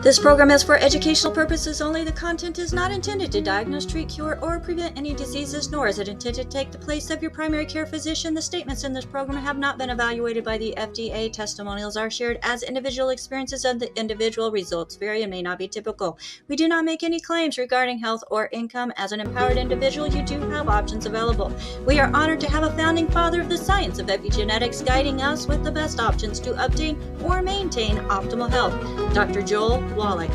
This program is for educational purposes only. The content is not intended to diagnose, treat, cure, or prevent any diseases, nor is it intended to take the place of your primary care physician. The statements in this program have not been evaluated by the FDA. Testimonials are shared as individual experiences, and the individual results vary and may not be typical. We do not make any claims regarding health or income. As an empowered individual, you do have options available. We are honored to have a founding father of the science of epigenetics guiding us with the best options to obtain or maintain optimal health, Dr. Joel Wallach.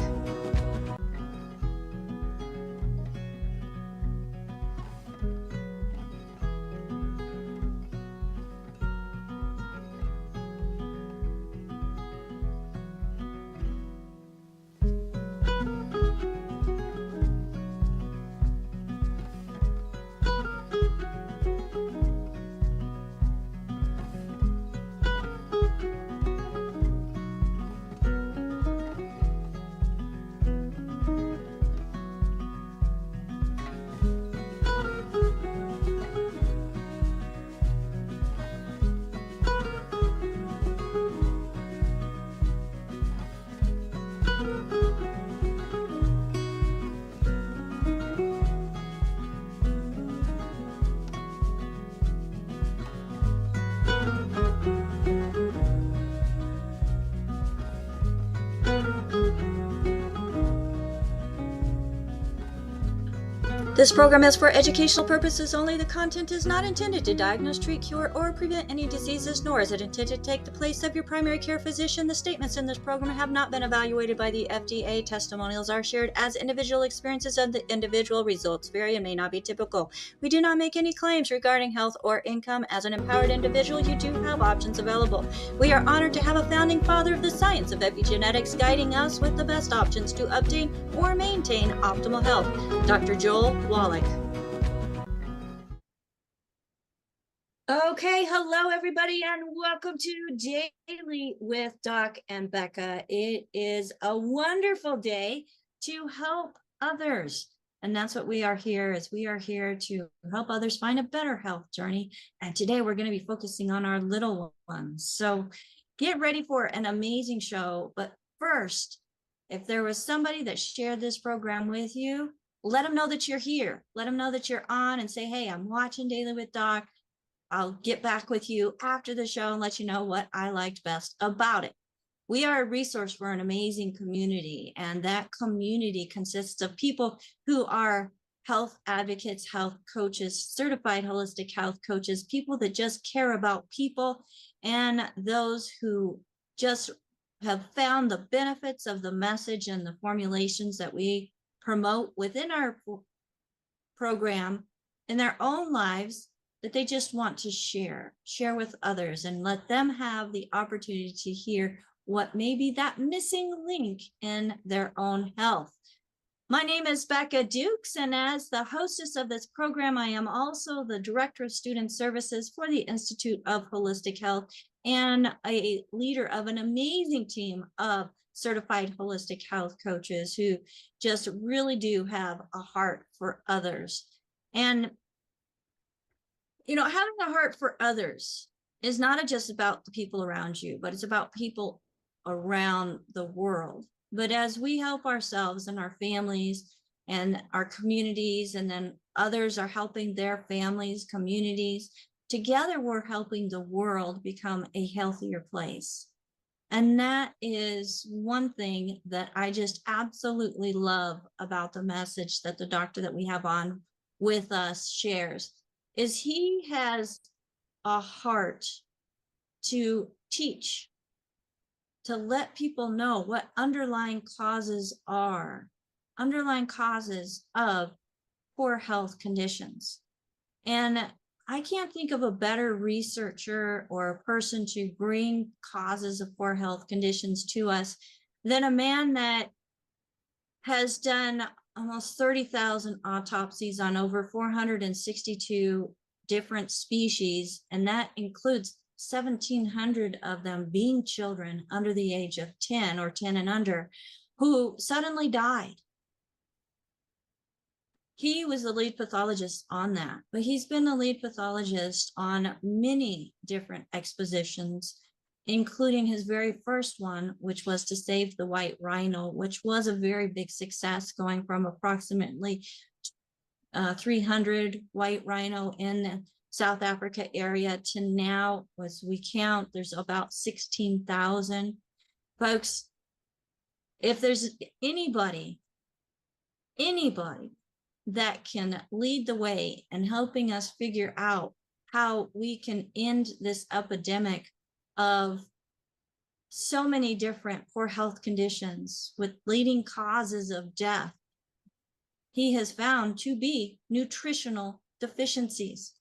This program is for educational purposes only. The content is not intended to diagnose, treat, cure, or prevent any diseases, nor is it intended to take the place of your primary care physician. The statements in this program have not been evaluated by the FDA. Testimonials are shared as individual experiences, and the individual results vary and may not be typical. We do not make any claims regarding health or income. As an empowered individual, you do have options available. We are honored to have a founding father of the science of epigenetics guiding us with the best options to obtain or maintain optimal health, Dr. Joel Wallach. Okay, hello everybody, and welcome to Daily with Doc and Becca. It is a wonderful day to help others, and that's what we are here. We are here to help others find a better health journey. And today we're going to be focusing on our little ones. So get ready for an amazing show. But first, if there was somebody that shared this program with you, let them know that you're here. Let them know that you're on and say, hey, I'm watching Daily with Doc. I'll get back with you after the show and let you know what I liked best about it. We are a resource for an amazing community, and that community consists of people who are health advocates, health coaches, certified holistic health coaches, people that just care about people, and those who just have found the benefits of the message and the formulations that we promote within our program in their own lives, that they just want to share with others and let them have the opportunity to hear what may be that missing link in their own health. My name is Becca Dukes, and as the hostess of this program, I am also the Director of Student Services for the Institute of Holistic Health and a leader of an amazing team of certified holistic health coaches who just really do have a heart for others. And, you know, having a heart for others is not just about the people around you, but it's about people around the world. But as we help ourselves and our families and our communities, and then others are helping their families, communities, together we're helping the world become a healthier place. And that is one thing that I just absolutely love about the message that the doctor that we have on with us shares, is he has a heart to teach, to let people know what underlying causes are, underlying causes of poor health conditions. And I can't think of a better researcher or a person to bring causes of poor health conditions to us than a man that has done almost 30,000 autopsies on over 462 different species, and that includes 1,700 of them being children under the age of 10 or 10 and under, who suddenly died. He was the lead pathologist on that, but he's been the lead pathologist on many different expositions including his very first one, which was to save the white rhino, which was a very big success, going from approximately 300 white rhino in the South Africa area to now, as we count, there's about 16,000. Folks, if there's anybody that can lead the way in helping us figure out how we can end this epidemic of so many different poor health conditions with leading causes of death, he has found to be nutritional deficiencies.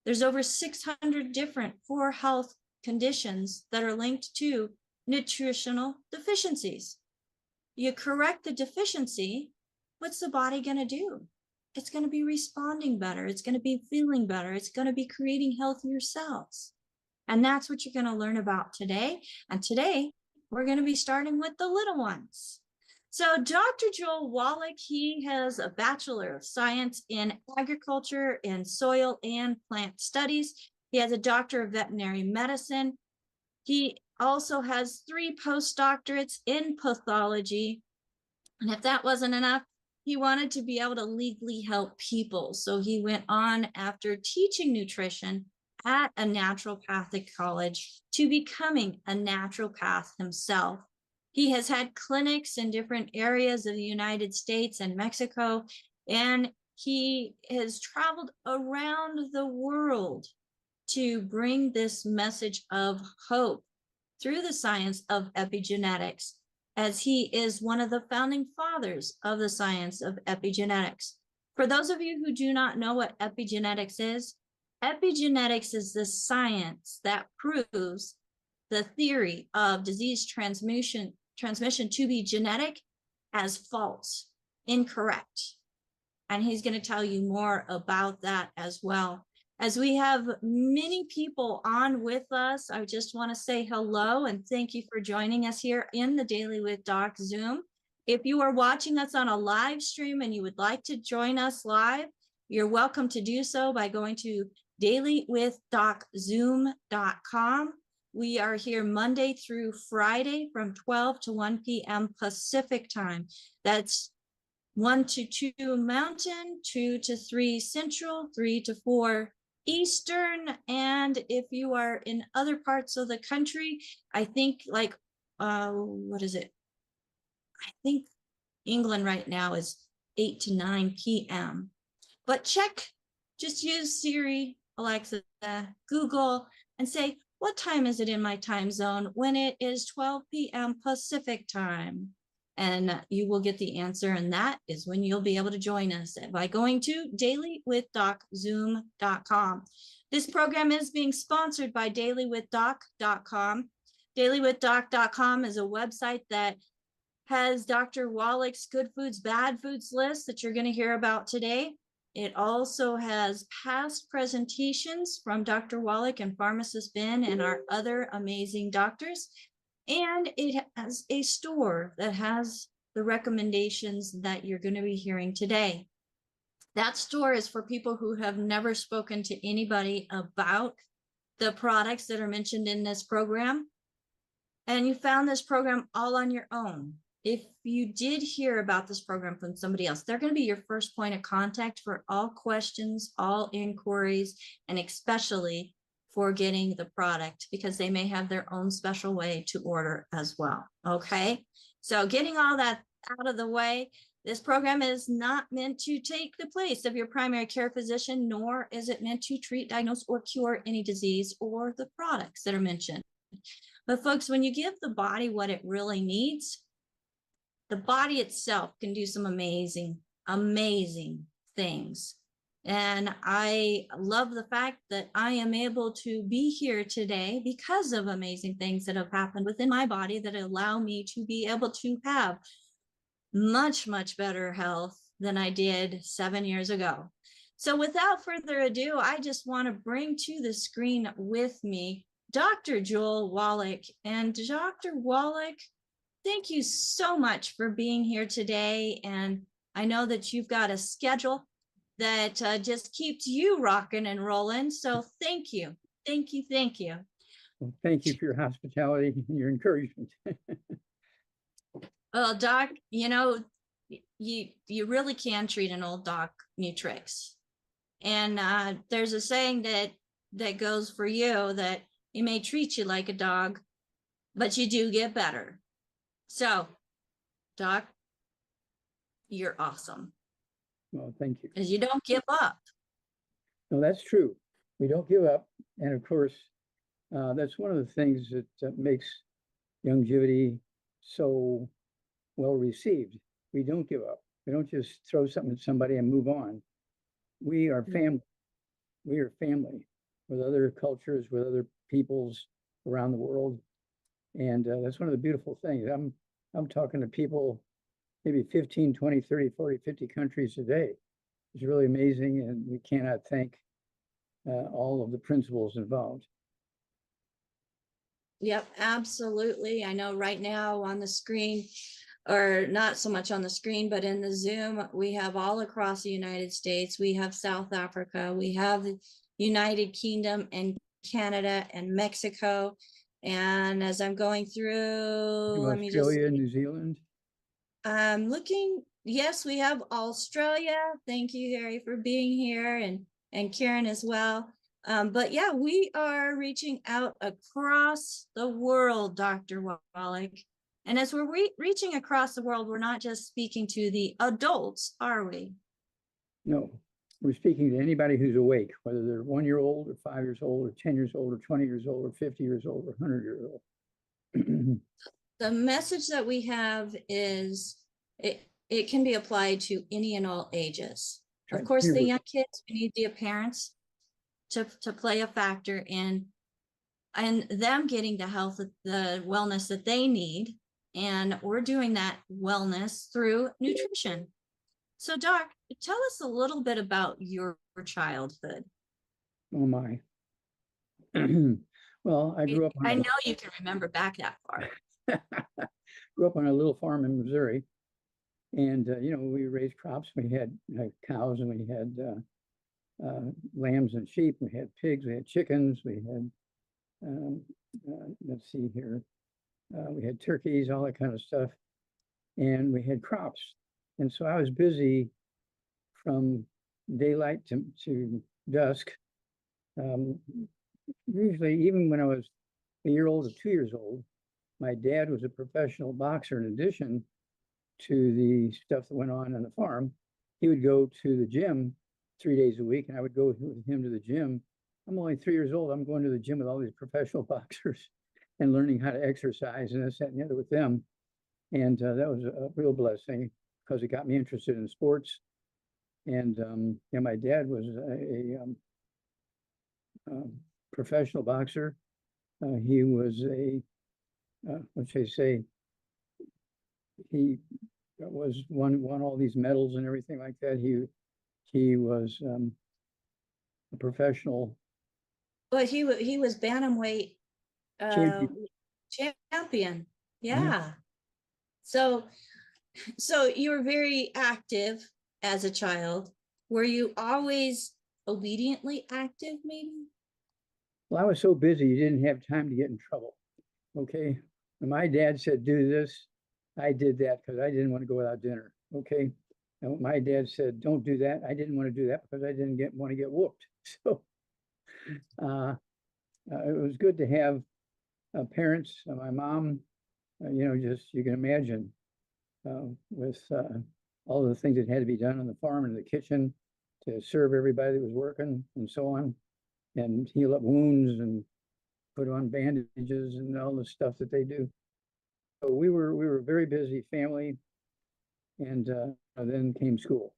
There's over 600 different poor health conditions that are linked to nutritional deficiencies. You correct the deficiency, what's the body going to do? It's going to be responding better. It's going to be feeling better. It's going to be creating healthier cells. And that's what you're going to learn about today. And today, we're going to be starting with the little ones. So Dr. Joel Wallach, he has a Bachelor of Science in Agriculture and Soil and Plant Studies. He has a Doctor of Veterinary Medicine. He also has 3 postdoctorates in pathology. And if that wasn't enough, he wanted to be able to legally help people. So he went on after teaching nutrition at a naturopathic college to becoming a naturopath himself. He has had clinics in different areas of the United States and Mexico, and he has traveled around the world to bring this message of hope through the science of epigenetics, as he is one of the founding fathers of the science of epigenetics. For those of you who do not know what epigenetics is the science that proves the theory of disease transmission to be genetic as false, incorrect. And he's going to tell you more about that as well. As we have many people on with us, I just want to say hello and thank you for joining us here in the Daily with Doc Zoom. If you are watching us on a live stream and you would like to join us live, you're welcome to do so by going to dailywithdoczoom.com. We are here Monday through Friday from 12 to 1 p.m. Pacific time. That's 1 to 2 Mountain, 2 to 3 Central, 3 to 4 Eastern. And if you are in other parts of the country, I think like, what is it? I think England right now is 8 to 9 p.m. But just use Siri, Alexa, Google, and say, what time is it in my time zone when it is 12 p.m. Pacific time? And you will get the answer, and that is when you'll be able to join us by going to dailywithdoczoom.com. This program is being sponsored by dailywithdoc.com. Dailywithdoc.com is a website that has Dr. Wallach's good foods, bad foods list that you're going to hear about today. It also has past presentations from Dr. Wallach and Pharmacist Ben and our other amazing doctors. And it has a store that has the recommendations that you're going to be hearing today. That store is for people who have never spoken to anybody about the products that are mentioned in this program. And you found this program all on your own. If you did hear about this program from somebody else, they're going to be your first point of contact for all questions, all inquiries, and especially for getting the product, because they may have their own special way to order as well. Okay, so getting all that out of the way, this program is not meant to take the place of your primary care physician, nor is it meant to treat, diagnose, or cure any disease or the products that are mentioned. But folks, when you give the body what it really needs, the body itself can do some amazing, amazing things. And I love the fact that I am able to be here today because of amazing things that have happened within my body that allow me to be able to have much, much better health than I did 7 years ago. So without further ado, I just want to bring to the screen with me Dr. Joel Wallach. And Dr. Wallach, thank you so much for being here today. And I know that you've got a schedule that just keeps you rocking and rolling. So thank you. Thank you. Thank you. Well, thank you for your hospitality and your encouragement. Well, Doc, you really can treat an old doc new tricks. And there's a saying that goes for you that he may treat you like a dog, but you do get better. So, Doc, you're awesome. Well, thank you. Because you don't give up. No, that's true. We don't give up. And of course, that's one of the things that makes longevity so well received. We don't give up. We don't just throw something at somebody and move on. We are family. We are family with other cultures, with other peoples around the world. And that's one of the beautiful things. I'm talking to people, maybe 15, 20, 30, 40, 50 countries a day. It's really amazing. And we cannot thank all of the principles involved. Yep, absolutely. I know right now on the screen, or not so much on the screen, but in the Zoom, we have all across the United States. We have South Africa, we have the United Kingdom and Canada and Mexico. And as I'm going through, let me just Australia, New Zealand. I'm looking, yes, we have Australia. Thank you, Harry, for being here, and Karen as well. But yeah, we are reaching out across the world, Dr. Wallach. And as we're reaching across the world, we're not just speaking to the adults, are we? No, we're speaking to anybody who's awake, whether they're 1 year old or 5 years old or 10 years old or 20 years old or 50 years old or 100 years old. The message that we have is it can be applied to any and all ages. Of course, the young kids, we need the parents to play a factor in and them getting the health, the wellness that they need. And we're doing that wellness through nutrition. So, Doc, tell us a little bit about your childhood. Oh my. Well, I grew up on I know you can remember back that far. grew up on a little farm in Missouri. And, we raised crops. We had cows, and we had lambs and sheep. We had pigs. We had chickens. We had, let's see here, we had turkeys, all that kind of stuff. And we had crops. And so I was busy from daylight to dusk. Usually, even when I was a year old or 2 years old, my dad was a professional boxer. In addition to the stuff that went on the farm, he would go to the gym 3 days a week, and I would go with him to the gym. I'm only 3 years old. I'm going to the gym with all these professional boxers and learning how to exercise and this, that, and the other with them. And that was a real blessing because it got me interested in sports. And my dad was a professional boxer. He was what should I say? He was won all these medals and everything like that. He was a professional. But he was bantamweight champion. Yeah. So you were very active as a child. Were you always obediently active, maybe? Well, I was so busy, you didn't have time to get in trouble. Okay. When my dad said, do this, I did that because I didn't want to go without dinner. Okay. And when my dad said, don't do that, I didn't want to do that because I didn't want to get whooped. So it was good to have parents. My mom, just you can imagine with all the things that had to be done on the farm and the kitchen to serve everybody that was working and so on, and heal up wounds and put on bandages and all the stuff that they do. So we were a very busy family, and then came school.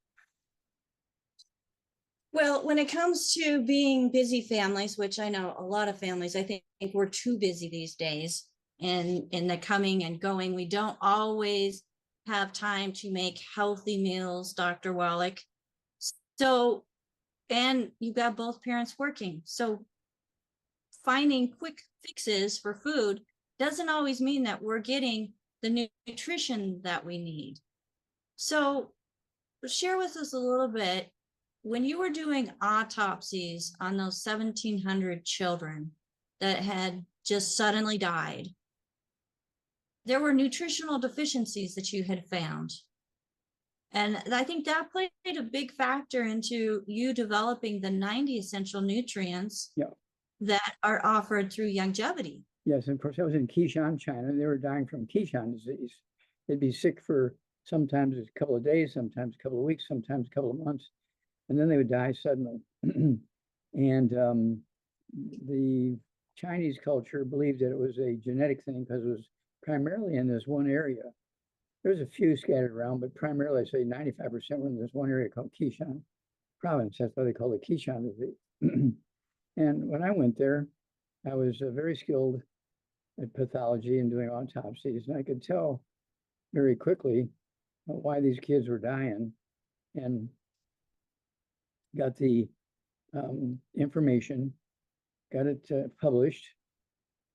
Well, when it comes to being busy families, which I know a lot of families, I think we're too busy these days in the coming and going. We don't always have time to make healthy meals, Dr. Wallach. So, and you've got both parents working. So finding quick fixes for food doesn't always mean that we're getting the nutrition that we need. So share with us a little bit, when you were doing autopsies on those 1,700 children that had just suddenly died. There were nutritional deficiencies that you had found. And I think that played a big factor into you developing the 90 essential nutrients that are offered through longevity. Yes, and of course, I was in Qishan, China. They were dying from Qishan disease. They'd be sick for sometimes a couple of days, sometimes a couple of weeks, sometimes a couple of months, and then they would die suddenly. And the Chinese culture believed that it was a genetic thing because it was primarily in this one area. There's a few scattered around, but primarily I say 95% were in this one area called Qishan province. That's why they call it Qishan disease. And when I went there, I was very skilled at pathology and doing autopsies, and I could tell very quickly why these kids were dying, and got the information, got it published,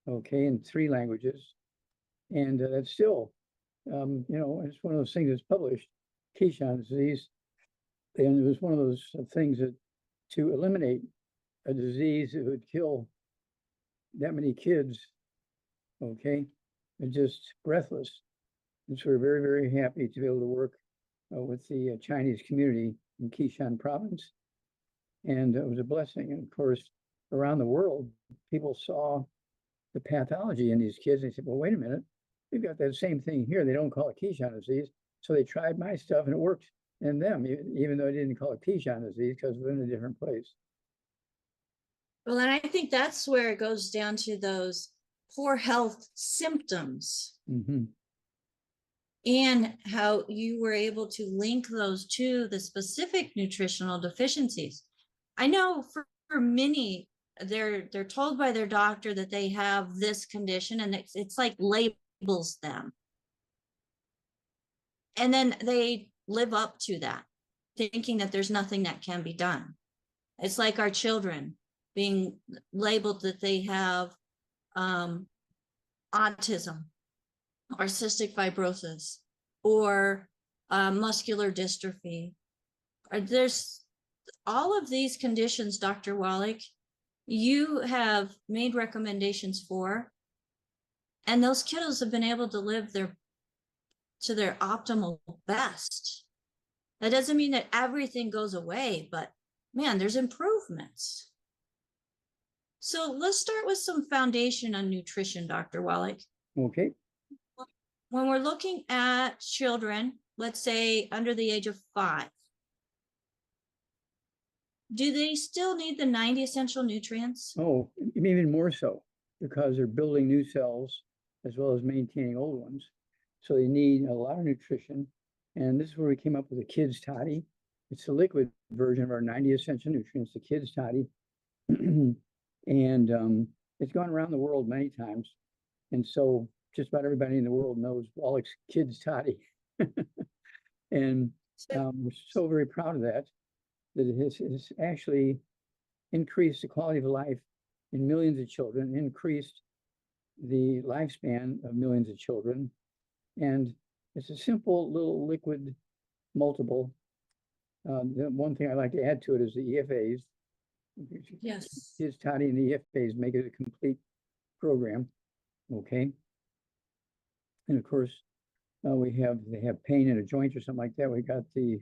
okay, in 3 languages, and that's still, you know, it's one of those things that's published, Qishan disease, and it was one of those things that to eliminate a disease that would kill that many kids, okay, and just breathless. And so we're very, very happy to be able to work with the Chinese community in Qishan province. And it was a blessing. And of course, around the world, people saw the pathology in these kids. And they said, well, wait a minute, we've got that same thing here. They don't call it Qishan disease. So they tried my stuff and it worked in them, even though they didn't call it Qishan disease because we're in a different place. Well, and I think that's where it goes down to those poor health symptoms. And how you were able to link those to the specific nutritional deficiencies. I know for many, they're told by their doctor that they have this condition, and it's like labels them. And then they live up to that, thinking that there's nothing that can be done. It's like our children being labeled that they have autism or cystic fibrosis or muscular dystrophy. There's all of these conditions, Dr. Wallach, you have made recommendations for, and those kiddos have been able to live to their optimal best. That doesn't mean that everything goes away, but man, there's improvements. So let's start with some foundation on nutrition, Dr. Wallach. Okay. When we're looking at children, let's say under the age of 5, do they still need the 90 essential nutrients? Oh, even more so, because they're building new cells as well as maintaining old ones. So they need a lot of nutrition. And this is where we came up with the kids' toddy. It's a liquid version of our 90 essential nutrients, the kids' toddy. And it's gone around the world many times. And so just about everybody in the world knows Wallach's kids' toddy. And we're so very proud of that it has actually increased the quality of life in millions of children, increased the lifespan of millions of children. And it's a simple little liquid multiple. The one thing I like to add to it is the EFAs. Yes. Kids' toddy and the EFAs make it a complete program. Okay. And of course, they have pain in a joint or something like that. We got the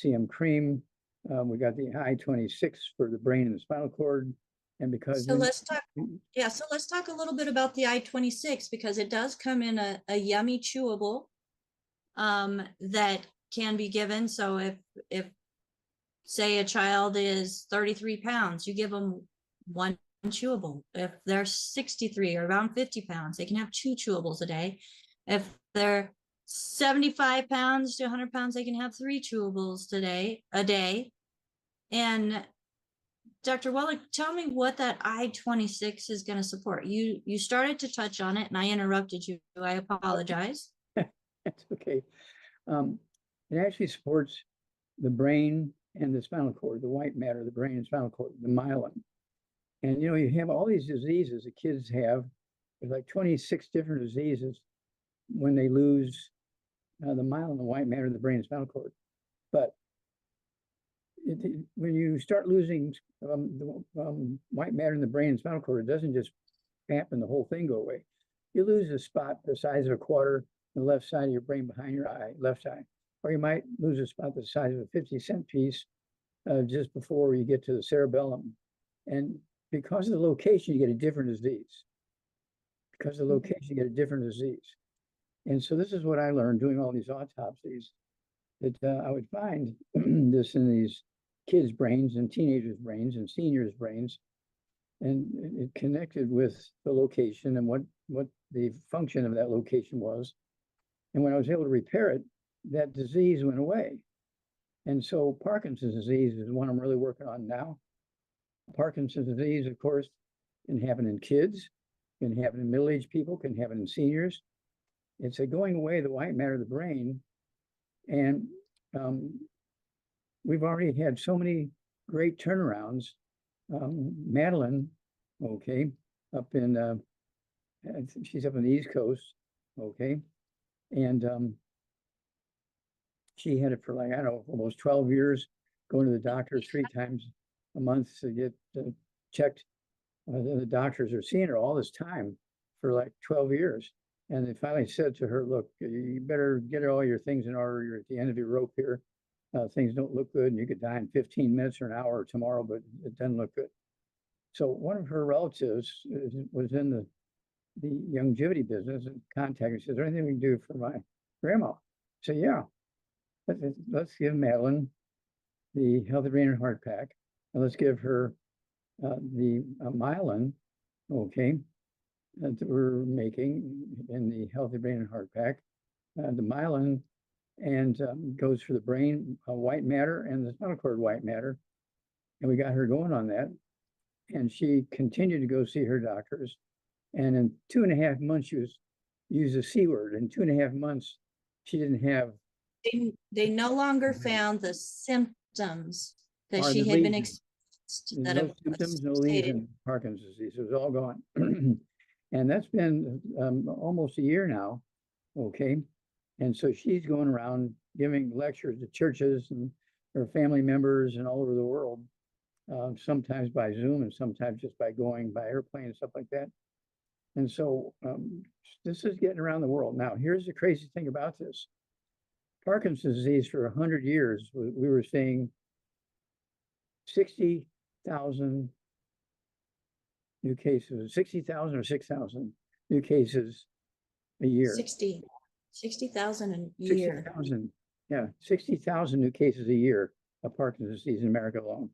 CM cream. We got the I-26 for the brain and the spinal cord. And because so let's talk a little bit about the I-26, because it does come in a yummy chewable that can be given. So if say a child is 33 pounds, you give them 1 chewable. If they're 63 or around 50 pounds, they can have 2 chewables a day. If they're 75 pounds to 100 pounds, they can have 3 chewables a day. And Dr. Wallach, tell me what that I-26 is going to support. You started to touch on it and I interrupted you. I apologize. That's okay. It actually supports the brain and the spinal cord, the white matter, the brain and spinal cord, the myelin. And, you know, you have all these diseases the kids have. There's like 26 different diseases when they lose the myelin, the white matter, the brain and spinal cord. But when you start losing the white matter in the brain and spinal cord, it doesn't just snap and the whole thing go away. You lose a spot the size of a quarter on the left side of your brain behind your eye, left eye. Or you might lose a spot the size of a 50-cent piece just before you get to the cerebellum. And because of the location, you get a different disease. Because of the location, you get a different disease. And so this is what I learned doing all these autopsies, that I would find this in these kids' brains and teenagers' brains and seniors' brains. And it connected with the location and what the function of that location was. And when I was able to repair it, that disease went away. And so Parkinson's disease is one I'm really working on now. Parkinson's disease, of course, can happen in kids, can happen in middle-aged people, can happen in seniors. It's a going away of the white matter of the brain. And we've already had so many great turnarounds. Madeline, okay, up in, she's up on the East Coast, okay, and she had it for like, I don't know, almost 12 years, going to the doctor 3 times a month to get checked. The doctors are seeing her all this time for like 12 years. And they finally said to her, look, you better get all your things in order. You're at the end of your rope here. Things don't look good, and you could die in 15 minutes or an hour tomorrow, but it doesn't look good. So one of her relatives was in the longevity business and contacted me. Says, is there anything we can do for my grandma? So yeah, let's give Madeline the Healthy Brain and Heart Pack, and let's give her the myelin, okay, that we're making in the Healthy Brain and Heart Pack. The myelin and goes for the brain white matter and the spinal cord white matter. And we got her going on that. And she continued to go see her doctors. And in 2.5 months, she was used the C word. In 2.5 months, she didn't have. They no longer found the symptoms that she had been experienced. No symptoms, no lesion, Parkinson's disease. It was all gone. And that's been almost a year now. Okay. And so she's going around giving lectures to churches and her family members and all over the world, sometimes by Zoom and sometimes just by going by airplane and stuff like that. And so this is getting around the world. Now, here's the crazy thing about this. Parkinson's disease for 100 years, we were seeing 60,000 new cases, 60,000 or 6,000 new cases a year. 60,000 a year. 60,000, yeah, 60,000 new cases a year of Parkinson's disease in America alone.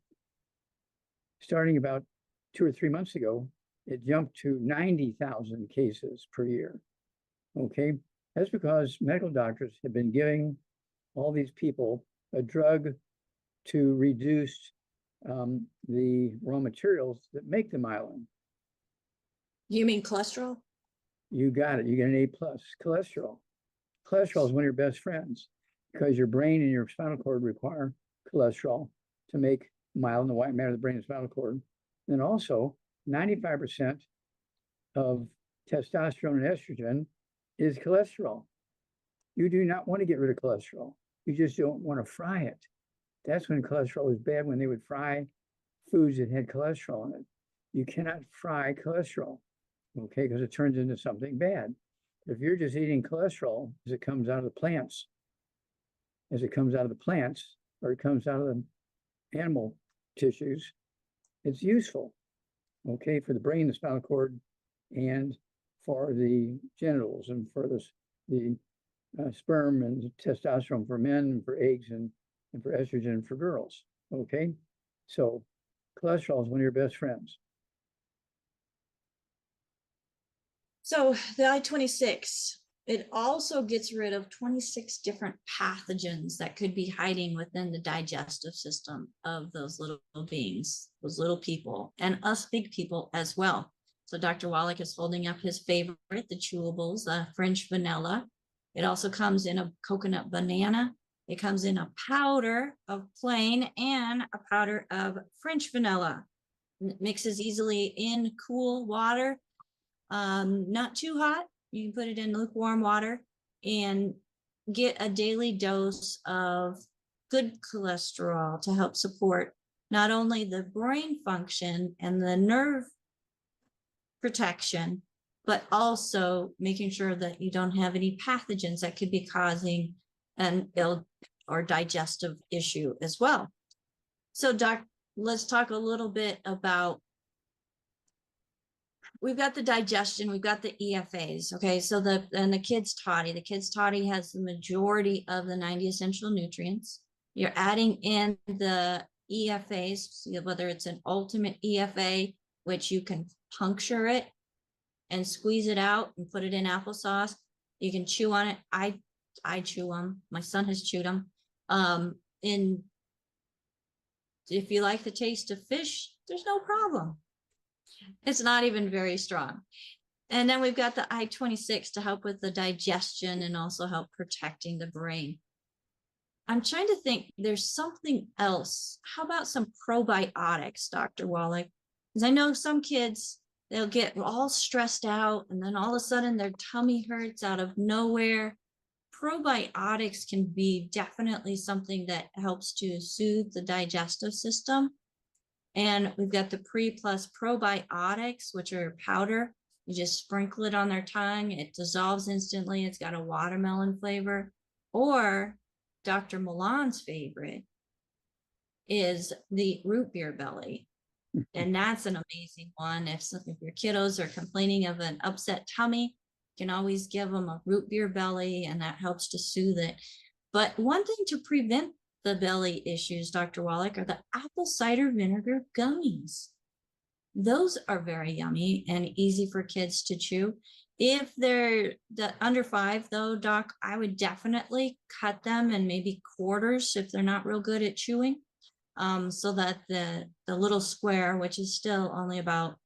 Starting about 2 or 3 months ago, it jumped to 90,000 cases per year. Okay, that's because medical doctors have been giving all these people a drug to reduce the raw materials that make the myelin. You mean cholesterol? You got it. You get an A+. Cholesterol. Cholesterol is one of your best friends because your brain and your spinal cord require cholesterol to make myelin, the white matter of the brain and spinal cord. And also, 95% of testosterone and estrogen is cholesterol. You do not want to get rid of cholesterol. You just don't want to fry it. That's when cholesterol was bad, when they would fry foods that had cholesterol in it. You cannot fry cholesterol, okay, because it turns into something bad. If you're just eating cholesterol as it comes out of the plants, or it comes out of the animal tissues, it's useful, okay, for the brain, the spinal cord, and for the genitals, and for the sperm and testosterone for men, and for eggs, and for estrogen for girls, okay? So cholesterol is one of your best friends. So the I-26, it also gets rid of 26 different pathogens that could be hiding within the digestive system of those little beings, those little people, and us big people as well. So Dr. Wallach is holding up his favorite, the chewables, the French vanilla. It also comes in a coconut banana. It comes in a powder of plain and a powder of French vanilla. It mixes easily in cool water, not too hot. You can put it in lukewarm water and get a daily dose of good cholesterol to help support not only the brain function and the nerve protection, but also making sure that you don't have any pathogens that could be causing an ill or digestive issue as well. So, Doc, let's talk a little bit about, we've got the digestion, we've got the EFAs. Okay, so the kids Toddy has the majority of the 90 essential nutrients. You're adding in the EFAs, whether it's an ultimate EFA, which you can puncture it and squeeze it out and put it in applesauce. You can chew on it. I chew them. My son has chewed them. And if you like the taste of fish, there's no problem. It's not even very strong. And then we've got the I-26 to help with the digestion and also help protecting the brain. I'm trying to think, there's something else. How about some probiotics, Dr. Wallach? Because I know some kids, they'll get all stressed out and then all of a sudden their tummy hurts out of nowhere. Probiotics can be definitely something that helps to soothe the digestive system. And we've got the pre-plus probiotics, which are powder. You just sprinkle it on their tongue. It dissolves instantly. It's got a watermelon flavor. Or Dr. Milan's favorite is the root beer belly. And that's an amazing one. If your kiddos are complaining of an upset tummy, you can always give them a root beer belly, and that helps to soothe it. But one thing to prevent the belly issues, Dr. Wallach, are the apple cider vinegar gummies. Those are very yummy and easy for kids to chew. If they're under 5, though, Doc, I would definitely cut them in maybe quarters if they're not real good at chewing, so that the little square, which is still only about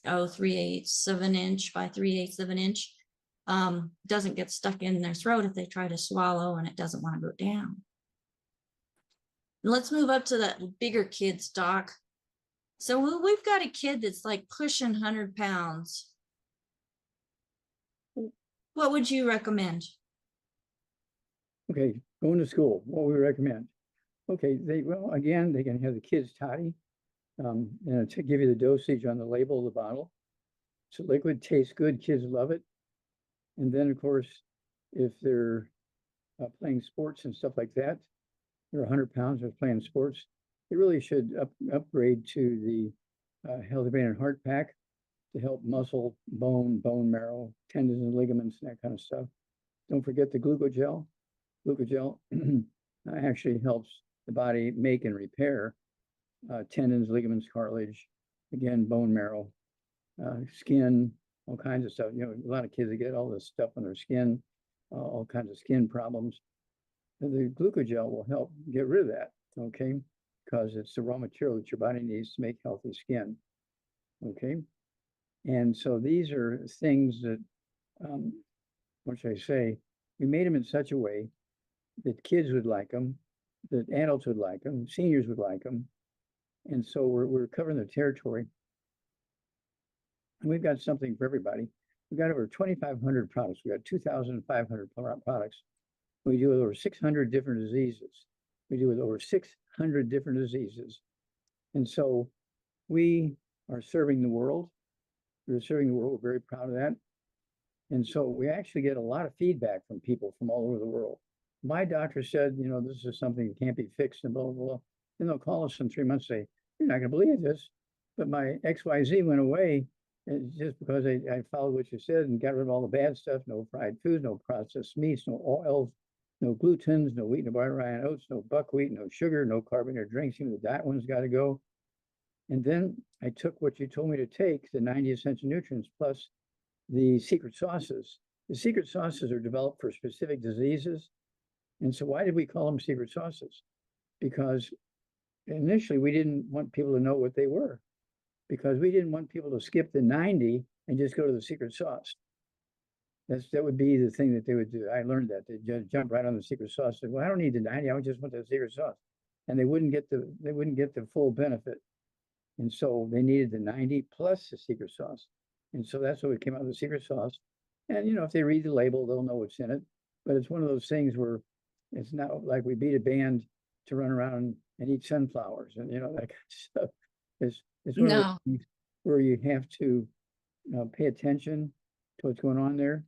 3/8 of an inch by 3/8 of an inch, doesn't get stuck in their throat if they try to swallow and it doesn't want to go down. Let's move up to the bigger kids, Doc. So we've got a kid that's like pushing 100 pounds. What would you recommend? Okay, going to school, what we recommend. Okay, again, they can have the kids Toddy, to give you the dosage on the label of the bottle. It's a liquid, tastes good, kids love it. And then, of course, if they're playing sports and stuff like that, they're 100 pounds, they're playing sports, they really should upgrade to the Healthy Brain and Heart Pack to help muscle, bone marrow, tendons and ligaments, and that kind of stuff. Don't forget the glucogel. Glucogel actually helps the body make and repair tendons, ligaments, cartilage, again, bone marrow, skin, all kinds of stuff. You know, a lot of kids that get all this stuff on their skin, all kinds of skin problems. And the glucogel will help get rid of that, okay? Because it's the raw material that your body needs to make healthy skin, okay? And so these are things that, what should I say? We made them in such a way that kids would like them, that adults would like them, seniors would like them. And so we're covering the territory. And we've got something for everybody. We've got over 2,500 products. We've got 2,500 products. We deal with over 600 different diseases. We deal with over 600 different diseases. And so we are serving the world. We're serving the world. We're very proud of that. And so we actually get a lot of feedback from people from all over the world. My doctor said, you know, this is something that can't be fixed and blah, blah, blah. Then they'll call us in 3 months and say, you're not going to believe this, but my XYZ went away just because I followed what you said and got rid of all the bad stuff, no fried foods, no processed meats, no oils, no glutens, no wheat, no barley, rye, and oats, no buckwheat, no sugar, no carbonated drinks. Even the diet one's got to go. And then I took what you told me to take, the 90 essential nutrients plus the secret sauces. The secret sauces are developed for specific diseases. And so why did we call them secret sauces? Because initially we didn't want people to know what they were, because we didn't want people to skip the 90 and just go to the secret sauce. That would be the thing that they would do. I learned that. They just jump right on the secret sauce. Say, well, I don't need the 90. I just want the secret sauce. And they wouldn't get the full benefit. And so they needed the 90 plus the secret sauce. And so that's what we came out with the secret sauce. And, you know, if they read the label, they'll know what's in it. But it's one of those things where it's not like we beat a band to run around and eat sunflowers and, you know, that kind of stuff. It's one of those things where you have to pay attention to what's going on there.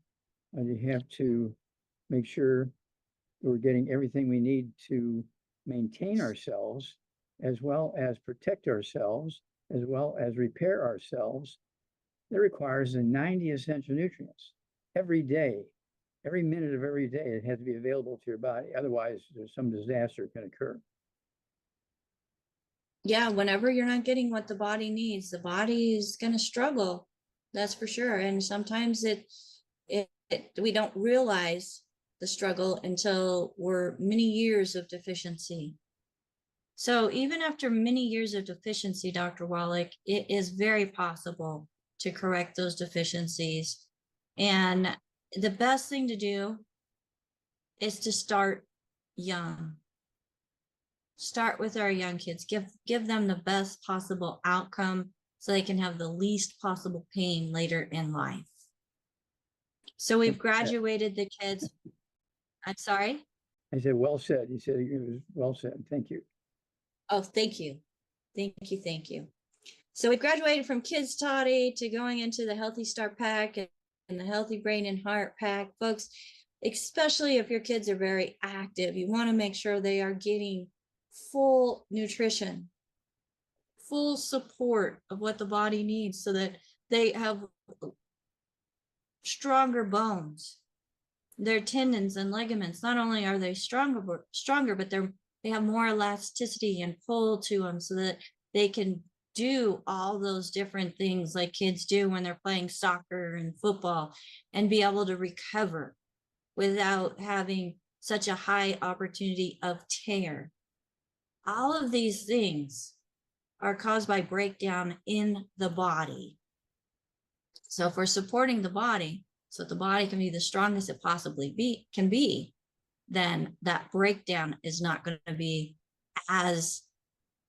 You have to make sure we're getting everything we need to maintain ourselves, as well as protect ourselves, as well as repair ourselves. That requires the 90 essential nutrients every day, every minute of every day. It has to be available to your body. Otherwise, there's some disaster can occur. Yeah, whenever you're not getting what the body needs, the body is going to struggle. That's for sure. And sometimes we don't realize the struggle until we're many years of deficiency. So even after many years of deficiency, Dr. Wallach, it is very possible to correct those deficiencies. And the best thing to do is to start young. Start with our young kids. Give them the best possible outcome so they can have the least possible pain later in life. So we've graduated the kids. I'm sorry? I said, well said. You said it was well said. Thank you. Oh, thank you. Thank you. Thank you. So we graduated from Kids Toddy to going into the Healthy Start Pack and the Healthy Brain and Heart Pack. Folks, especially if your kids are very active, you want to make sure they are getting full nutrition, full support of what the body needs so that they have stronger bones. Their tendons and ligaments, not only are they stronger, but they have more elasticity and pull to them so that they can do all those different things like kids do when they're playing soccer and football and be able to recover without having such a high opportunity of tear. All of these things are caused by breakdown in the body. So if we're supporting the body so the body can be the strongest it possibly can be, then that breakdown is not going to be as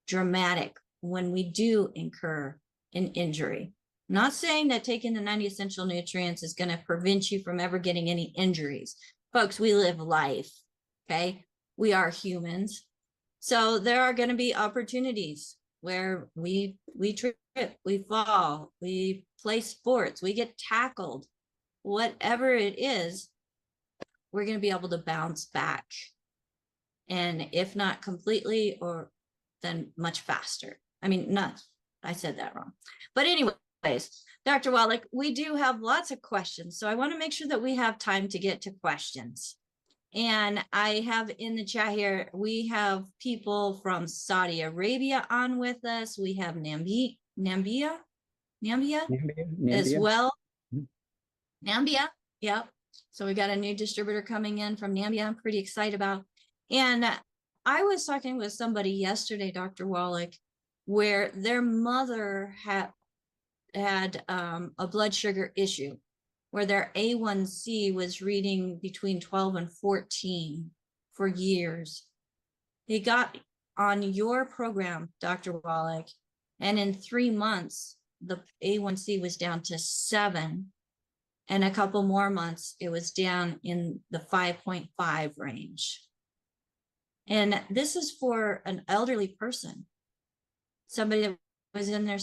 dramatic when we do incur an injury. I'm not saying that taking the 90 essential nutrients is going to prevent you from ever getting any injuries. Folks, we live life, okay? We are humans. So there are going to be opportunities where we trip, we fall, we play sports, we get tackled. Whatever it is, we're going to be able to bounce back. And if not completely, or then much faster. I said that wrong. But anyways, Dr. Wallach, we do have lots of questions. So I want to make sure that we have time to get to questions. And I have in the chat here, we have people from Saudi Arabia on with us. We have Nambia as well. Nambia, yep. So we got a new distributor coming in from Nambia. I'm pretty excited about. And I was talking with somebody yesterday, Dr. Wallach, where their mother had a blood sugar issue, where their A1C was reading between 12 and 14 for years. They got on your program, Dr. Wallach, and in 3 months, the A1C was down to 7. And a couple more months, it was down in the 5.5 range. And this is for an elderly person, somebody that was in their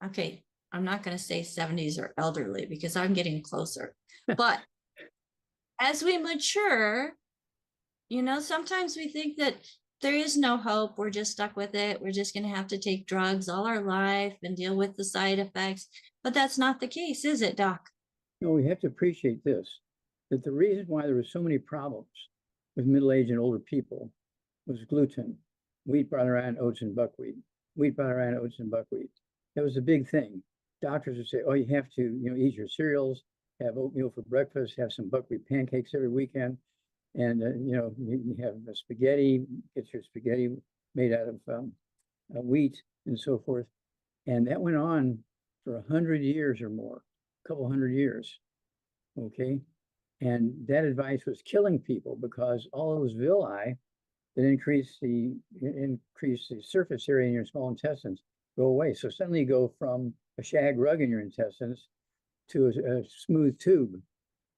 okay, I'm not going to say 70s or elderly because I'm getting closer. But as we mature, sometimes we think that there is no hope. We're just stuck with it. We're just going to have to take drugs all our life and deal with the side effects. But that's not the case, is it, Doc? No, we have to appreciate this, that the reason why there were so many problems with middle-aged and older people was gluten, wheat, barley, rye, oats, and buckwheat. Wheat, barley, rye, oats, and buckwheat. That was a big thing. Doctors would say, oh, you have to, eat your cereals, have oatmeal for breakfast, have some buckwheat pancakes every weekend. And, you have the spaghetti, get your spaghetti made out of wheat and so forth. And that went on for 100 years or more, a couple hundred years. Okay. And that advice was killing people because all those villi that increase the surface area in your small intestines go away. So suddenly you go from a shag rug in your intestines to a smooth tube.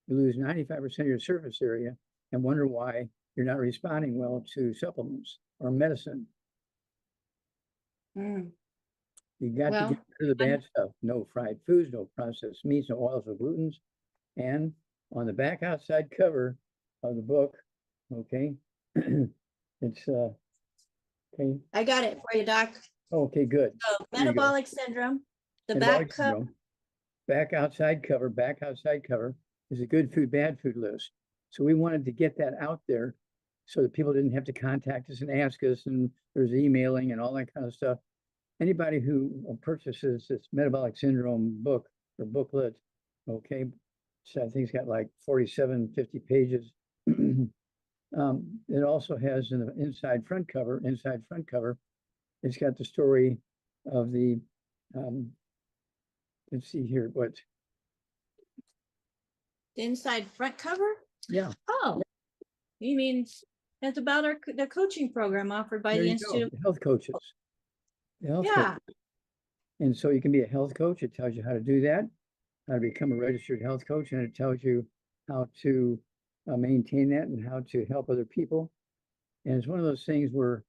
You lose 95% of your surface area and wonder why you're not responding well to supplements or medicine. You got to Well, get rid of the bad stuff. No fried foods, no processed meats, no oils, no glutens. And on the back outside cover of the book, okay, it's okay. I got it for you, Doc. Okay, good. So There you go. metabolic syndrome, the Metabolic back cover. syndrome. Back outside cover is a good food, bad food list. So we wanted to get that out there so that people didn't have to contact us and ask us, and there's emailing and all that kind of stuff. Anybody who purchases this metabolic syndrome book or booklet, okay, so I think it's got like 47, 50 pages. It also has in the inside front cover, it's got the story of the, let's see here, what, The inside front cover? yeah, Oh, you mean it's about the coaching program offered by there the you go, Institute. the health coaches. The health Yeah. coaches. And so you can be a health coach. It tells you how to do that, how to become a registered health coach, and it tells you how to maintain that and how to help other people. And it's one of those things where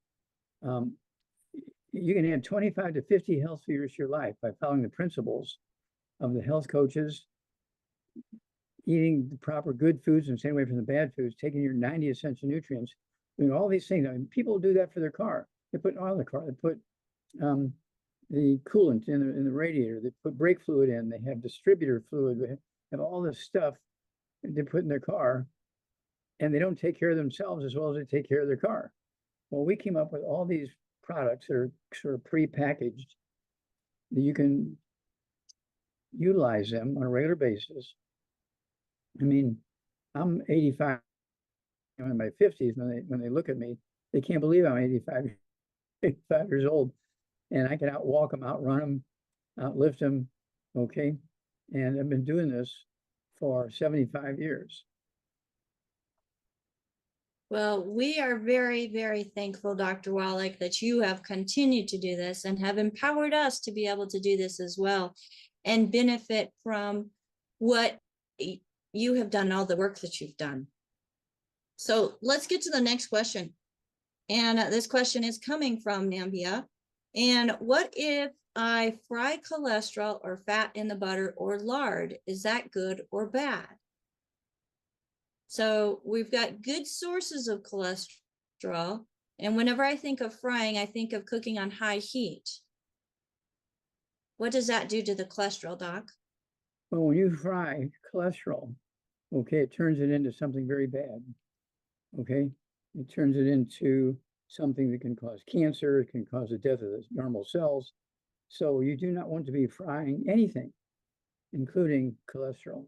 you can add 25 to 50 health years to your life by following the principles of the health coaches, eating the proper good foods and staying away from the bad foods, taking your 90 essential nutrients, doing all these things. I mean, people do that for their car. They put oil in the car. They put the coolant in the radiator. They put brake fluid in. They have distributor fluid. They have all this stuff they put in their car, and they don't take care of themselves as well as they take care of their car. Well, we came up with all these products that are sort of pre-packaged that you can utilize them on a regular basis. I mean, I'm 85, I'm in my 50s. When they look at me, they can't believe I'm 85 years old, and I can outwalk them, outrun them, outlift them, okay? And I've been doing this for 75 years. Well, we are very, very thankful, Dr. Wallach, that you have continued to do this and have empowered us to be able to do this as well and benefit from what you have done, all the work that you've done. So let's get to the next question. And this question is coming from Nambia. And what if I fry cholesterol or fat in the butter or lard? Is that good or bad? So we've got good sources of cholesterol. And whenever I think of frying, I think of cooking on high heat. What does that do to the cholesterol, Doc? Well, when you fry cholesterol, okay, it turns it into something very bad. Okay, it turns it into something that can cause cancer. It can cause the death of the normal cells. So you do not want to be frying anything, including cholesterol.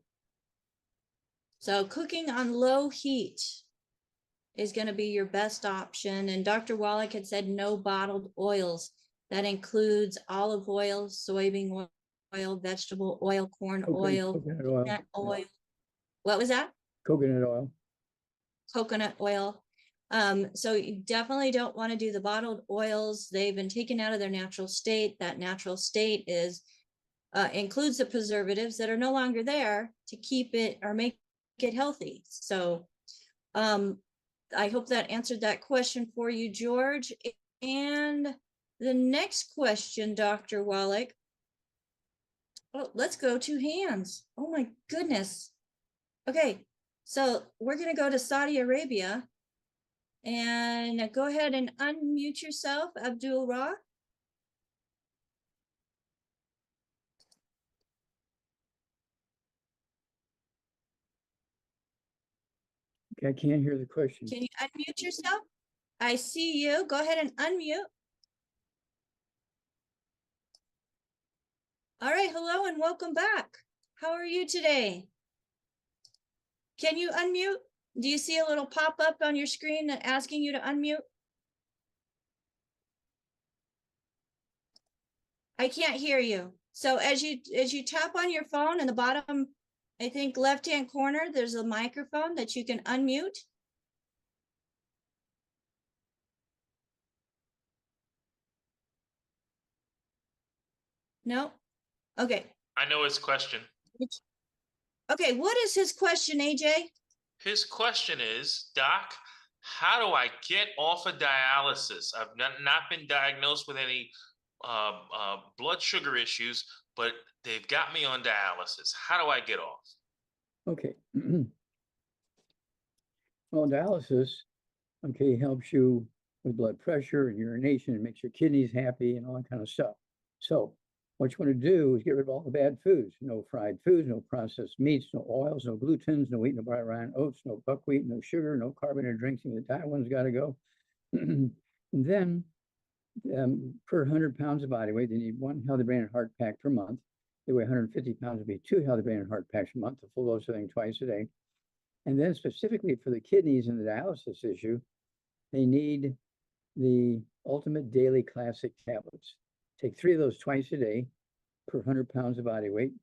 So cooking on low heat is going to be your best option. And Dr. Wallach had said no bottled oils. That includes olive oil, soybean oil, vegetable oil, corn oil, coconut oil. peanut oil. What was that? Coconut oil. Coconut oil. So you definitely don't want to do the bottled oils. They've been taken out of their natural state. That natural state is includes the preservatives that are no longer there to keep it or make it healthy. So I hope that answered that question for you, George. And the next question, Dr. Wallach. Oh, let's go to hands. Oh my goodness. Okay, so we're going to go to Saudi Arabia. And go ahead and unmute yourself, Abdul Ra. I can't hear the question. Can you unmute yourself? I see you. Go ahead and unmute. All right, hello and welcome back. How are you today? Can you unmute? Do you see a little pop-up on your screen asking you to unmute? I can't hear you. So as you tap on your phone in the bottom, I think left-hand corner, there's a microphone that you can unmute. No? Okay. I know his question. Okay, what is his question, AJ? His question is, Doc, how do I get off of dialysis? I've not been diagnosed with any blood sugar issues, but they've got me on dialysis. How do I get off? Okay. Well, dialysis, okay, helps you with blood pressure and urination and makes your kidneys happy and all that kind of stuff. So what you want to do is get rid of all the bad foods. No fried foods, no processed meats, no oils, no glutens, no wheat, no rye, oats, no buckwheat, no sugar, no carbonated drinks. The diet one's got to go. And then per 100 pounds of body weight, they need 1 healthy brain and heart pack per month. They weigh 150 pounds, would be 2 healthy brain and heart packs a month, a full dose of thing twice a day. And then specifically for the kidneys and the dialysis issue, they need the Ultimate Daily Classic tablets. Take 3 of those twice a day per 100 pounds of body weight.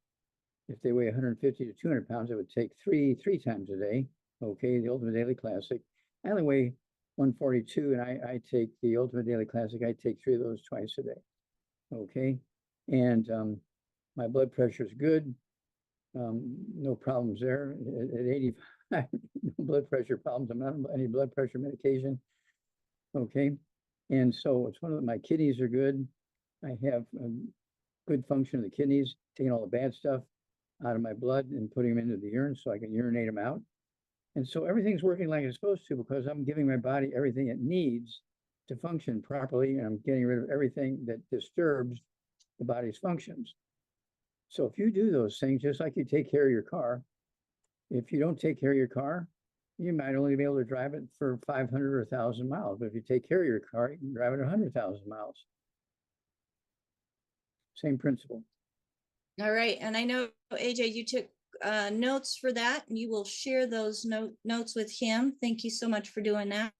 If they weigh 150 to 200 pounds, it would take three times a day. Okay, the Ultimate Daily Classic. I only weigh 142, and I take the Ultimate Daily Classic. I take 3 of those twice a day. Okay, and my blood pressure is good. No problems there. At 85, no blood pressure problems. I'm not on any blood pressure medication. Okay, and so it's one of my kidneys are good. I have good function of the kidneys, taking all the bad stuff out of my blood and putting them into the urine so I can urinate them out. And so everything's working like it's supposed to because I'm giving my body everything it needs to function properly, and I'm getting rid of everything that disturbs the body's functions. So if you do those things, just like you take care of your car, if you don't take care of your car, you might only be able to drive it for 500 or 1,000 miles. But if you take care of your car, you can drive it 100,000 miles. Same principle. All right. And I know, AJ, you took notes for that, and you will share those notes with him. Thank you so much for doing that.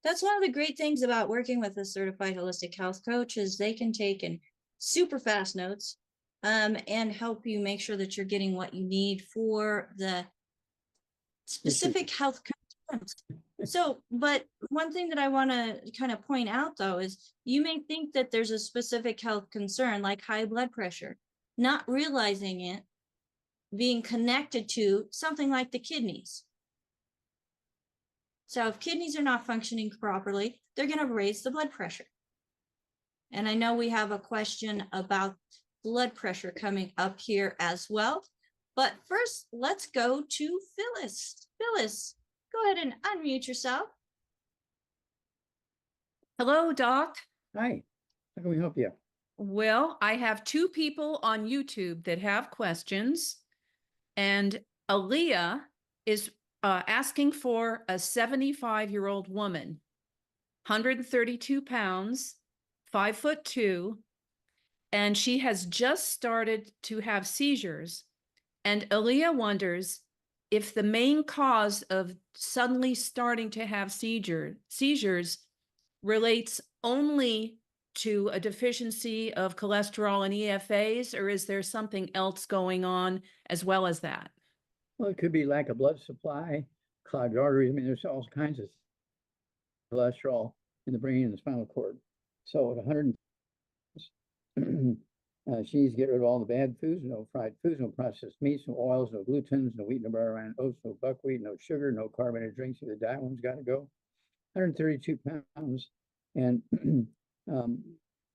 That's one of the great things about working with a certified holistic health coach is they can take in super fast notes and help you make sure that you're getting what you need for the specific health concerns. So, but one thing that I want to kind of point out, though, is you may think that there's a specific health concern like high blood pressure, not realizing it being connected to something like the kidneys. So if kidneys are not functioning properly, they're going to raise the blood pressure. And I know we have a question about blood pressure coming up here as well. But first, let's go to Phyllis. Phyllis, go ahead and unmute yourself. Hello, Doc. Hi, how can we help you? Well, I have 2 people on YouTube that have questions, and Aaliyah is asking for a 75-year-old woman, 132 pounds, 5'2", and she has just started to have seizures. And Aaliyah wonders if the main cause of suddenly starting to have seizures relates only to a deficiency of cholesterol and EFAs, or is there something else going on as well as that? Well, it could be lack of blood supply, clogged arteries. I mean, there's all kinds of cholesterol in the brain and the spinal cord. So at 100, she needs to get rid of all the bad foods, no fried foods, no processed meats, no oils, no glutens, no wheat, no rye, oats, no buckwheat, no sugar, no carbonated drinks. The diet one's got to go. 132 pounds, and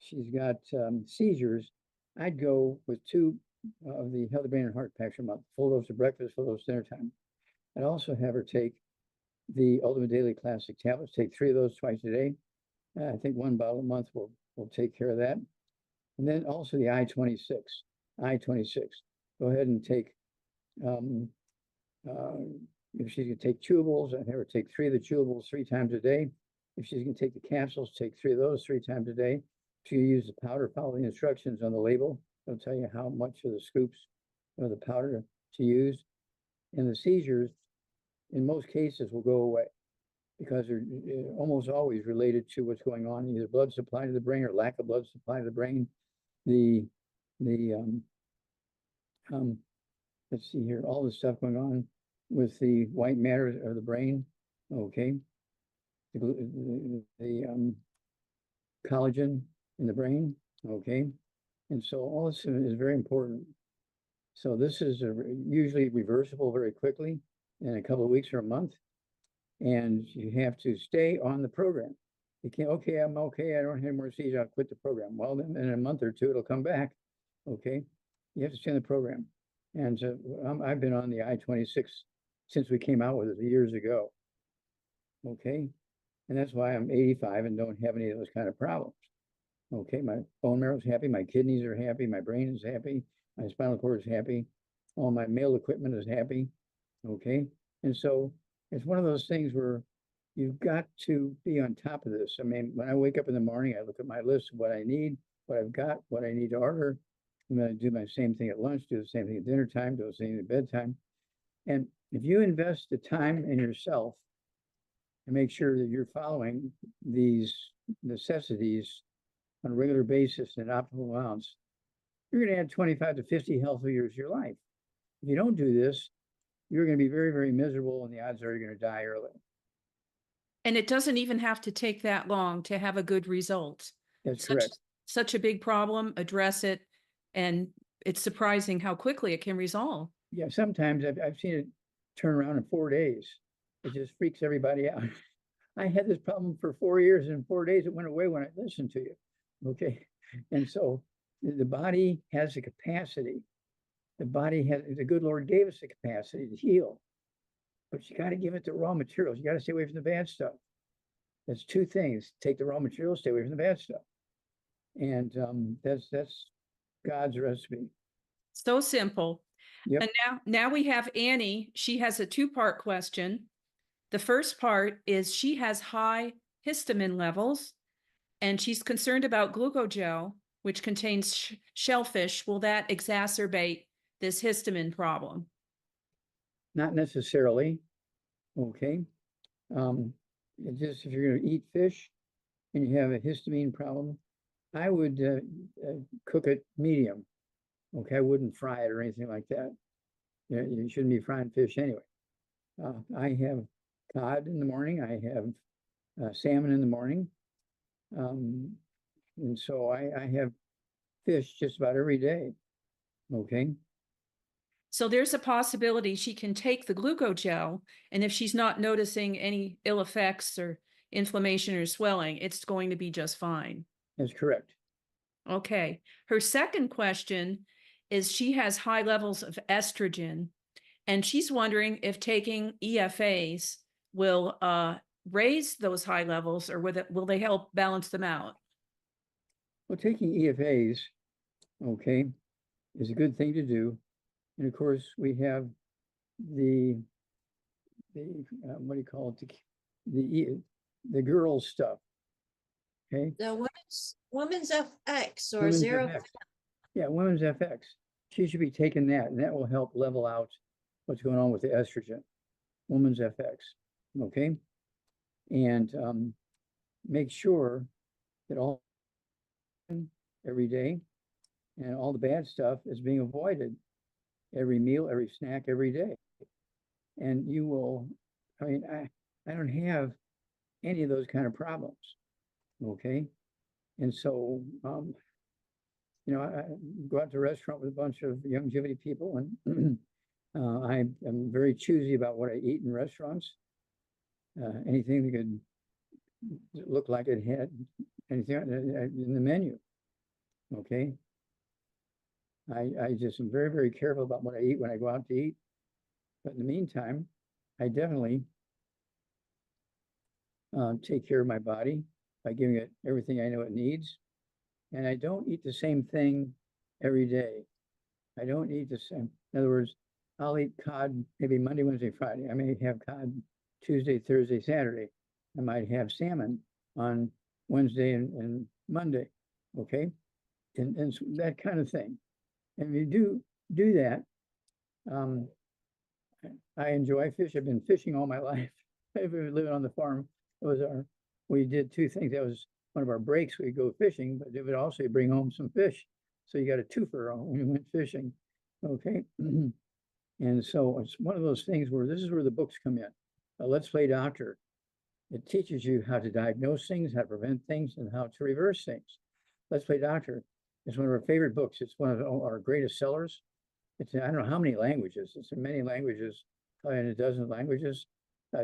she's got seizures. I'd go with 2 of the healthy brain and heart packs a month, full dose of breakfast, full dose dinner time. I'd also have her take the Ultimate Daily Classic tablets, take 3 of those twice a day. I think 1 bottle a month will take care of that. And then also the I-26. Go ahead and take, if she's gonna take chewables, I'd have her take 3 of the chewables 3 times a day. If she's gonna take the capsules, take 3 of those 3 times a day. If she use the powder, follow the instructions on the label. It'll tell you how much of the scoops of the powder to use. And the seizures, in most cases, will go away because they're almost always related to what's going on, either blood supply to the brain or lack of blood supply to the brain. Let's see here, all the stuff going on with the white matter of the brain. Okay, the collagen in the brain. Okay, and so all this is very important. So this is usually reversible very quickly in a couple of weeks or a month, and you have to stay on the program. You can't, okay, I'm okay, I don't have any more seizures, I'll quit the program. Well, then in a month or two, it'll come back, okay? You have to stay in the program. And so I've been on the I-26 since we came out with it years ago, okay? And that's why I'm 85 and don't have any of those kind of problems. Okay, my bone marrow is happy, my kidneys are happy, my brain is happy, my spinal cord is happy, all my male equipment is happy. Okay, and so it's one of those things where you've got to be on top of this. I mean, when I wake up in the morning, I look at my list of what I need, what I've got, what I need to order. I'm going to do my same thing at lunch, do the same thing at dinner time, do the same thing at bedtime. And if you invest the time in yourself and make sure that you're following these necessities on a regular basis and optimal amounts, you're going to add 25 to 50 healthy years to your life. If you don't do this, you're going to be very, very miserable, and the odds are you're going to die early. And it doesn't even have to take that long to have a good result. That's correct. Such a big problem, address it, and it's surprising how quickly it can resolve. Yeah, sometimes I've seen it turn around in 4 days. It just freaks everybody out. I had this problem for 4 years, and in 4 days it went away when I listened to you. Okay, and so the body has the capacity. The body has, the good Lord gave us the capacity to heal, but you got to give it the raw materials. You got to stay away from the bad stuff. That's two things: take the raw materials, stay away from the bad stuff, and that's God's recipe. So simple. Yep. And now we have Annie. She has a two-part question. The first part is she has high histamine levels, and she's concerned about glucogel, which contains shellfish. Will that exacerbate this histamine problem? Not necessarily. Okay. It's just if you're going to eat fish and you have a histamine problem, I would cook it medium. Okay, I wouldn't fry it or anything like that. You shouldn't be frying fish anyway. I have cod in the morning. I have salmon in the morning. And so I have fish just about every day. Okay. So there's a possibility she can take the glucogel, and if she's not noticing any ill effects or inflammation or swelling, it's going to be just fine. That's correct. Okay. Her second question is she has high levels of estrogen, and she's wondering if taking EFAs will raise those high levels, or will they help balance them out? Well, taking EFAs, okay, is a good thing to do. And of course, we have the what do you call it? The girls stuff. Okay. The women's FX or Women's zero. FX. Yeah, women's FX. She should be taking that, and that will help level out what's going on with the estrogen. Women's FX. Okay. And make sure that all every day and all the bad stuff is being avoided. Every meal, every snack, every day. And you will, I mean, I don't have any of those kind of problems. Okay. And so, I go out to a restaurant with a bunch of longevity people, and I am very choosy about what I eat in restaurants. Anything that could look like it had anything in the menu. Okay. I just am very, very careful about what I eat when I go out to eat. But in the meantime, I definitely take care of my body by giving it everything I know it needs. And I don't eat the same thing every day. I don't eat the same. In other words, I'll eat cod maybe Monday, Wednesday, Friday. I may have cod Tuesday, Thursday, Saturday. I might have salmon on Wednesday and Monday. Okay. And so that kind of thing. And if you do that, I enjoy fish. I've been fishing all my life. I've been living on the farm. We did two things. That was one of our breaks. We'd go fishing, but it would also bring home some fish. So you got a twofer when you went fishing. Okay. And so it's one of those things where this is where the books come in. Let's Play Doctor. It teaches you how to diagnose things, how to prevent things, and how to reverse things. Let's Play Doctor. It's one of our favorite books. It's one of our greatest sellers. It's I don't know how many languages. It's in many languages, probably in a dozen languages.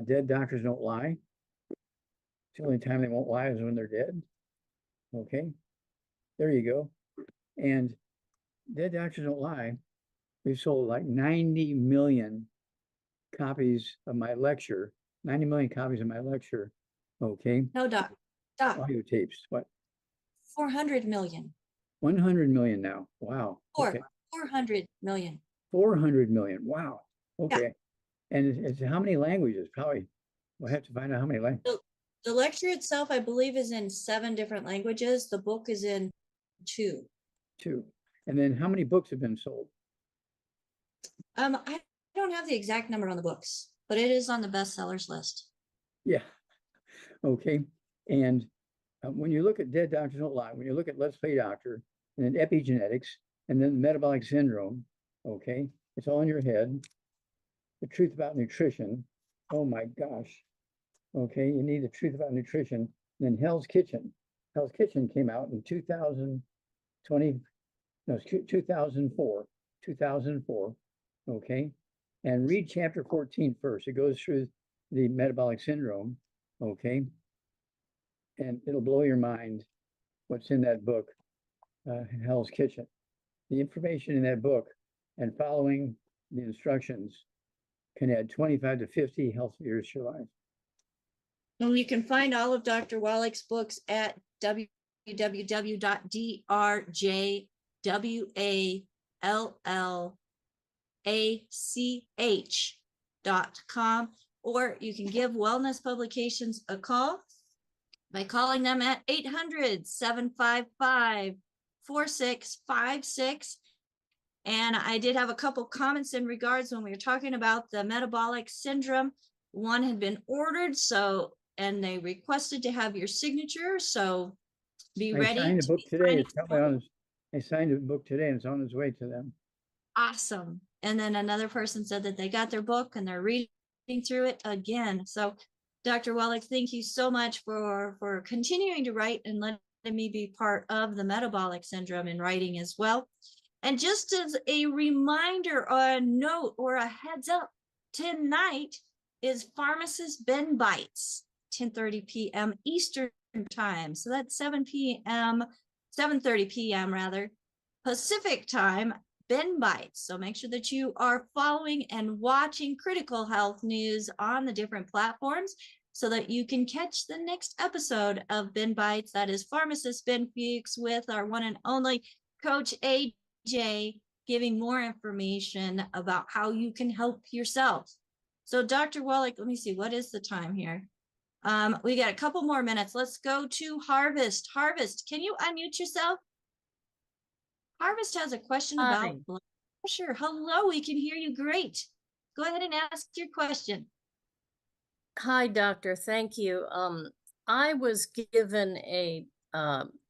Dead Doctors Don't Lie. The only time they won't lie is when they're dead. Okay, there you go. And Dead Doctors Don't Lie, we've sold like 90 million copies of my lecture, 90 million copies of my lecture. Okay, No, Doc, audio tapes, what? 400 million. 100 million now. Wow. Okay. 400 million. 400 million. Wow. Yeah. Okay. And it's how many languages? Probably we'll have to find out how many languages. The lecture itself, I believe, is in 7 different languages. The book is in 2. Two. And then how many books have been sold? I don't have the exact number on the books, but it is on the bestsellers list. Yeah. Okay. And when you look at Dead Doctors Don't Lie, when you look at Let's Play Doctor, and then epigenetics, and then metabolic syndrome, okay, it's all in your head. The truth about nutrition. Oh my gosh. Okay, you need the truth about nutrition. And then Hell's Kitchen. Hell's Kitchen came out in 2020, no, 2004, 2004. Okay, and read chapter 14 first. It goes through the metabolic syndrome. Okay, and it'll blow your mind what's in that book, Hell's Kitchen. The information in that book and following the instructions can add 25 to 50 healthy years to your life. And you can find all of Dr. Wallach's books at www.drjwallach.com, or you can give Wellness Publications a call by calling them at 800-755-4656. And I did have a couple comments in regards when we were talking about the metabolic syndrome. One had been ordered, and they requested to have your signature. So be ready. I signed the to book be today. signing It's probably on his, I signed the book today and it's on its way to them. Awesome. And then another person said that they got their book and they're reading through it again. So Dr. Wallach, thank you so much for continuing to write and letting me be part of the metabolic syndrome in writing as well. And just as a reminder or a note or a heads up, tonight is Pharmacist Ben Bites, 10:30 p.m. Eastern time. So that's 7:30 p.m. rather, Pacific time, Ben Bites. So make sure that you are following and watching critical health news on the different platforms so that you can catch the next episode of Ben Bites. That is Pharmacist Ben Fuchs with our one and only Coach AJ, giving more information about how you can help yourself. So Dr. Wallach, let me see, what is the time here? We got a couple more minutes. Let's go to Harvest. Harvest, can you unmute yourself? Harvest has a question about blood pressure. Hello, we can hear you great. Go ahead and ask your question. Hi, doctor. Thank you. I was given a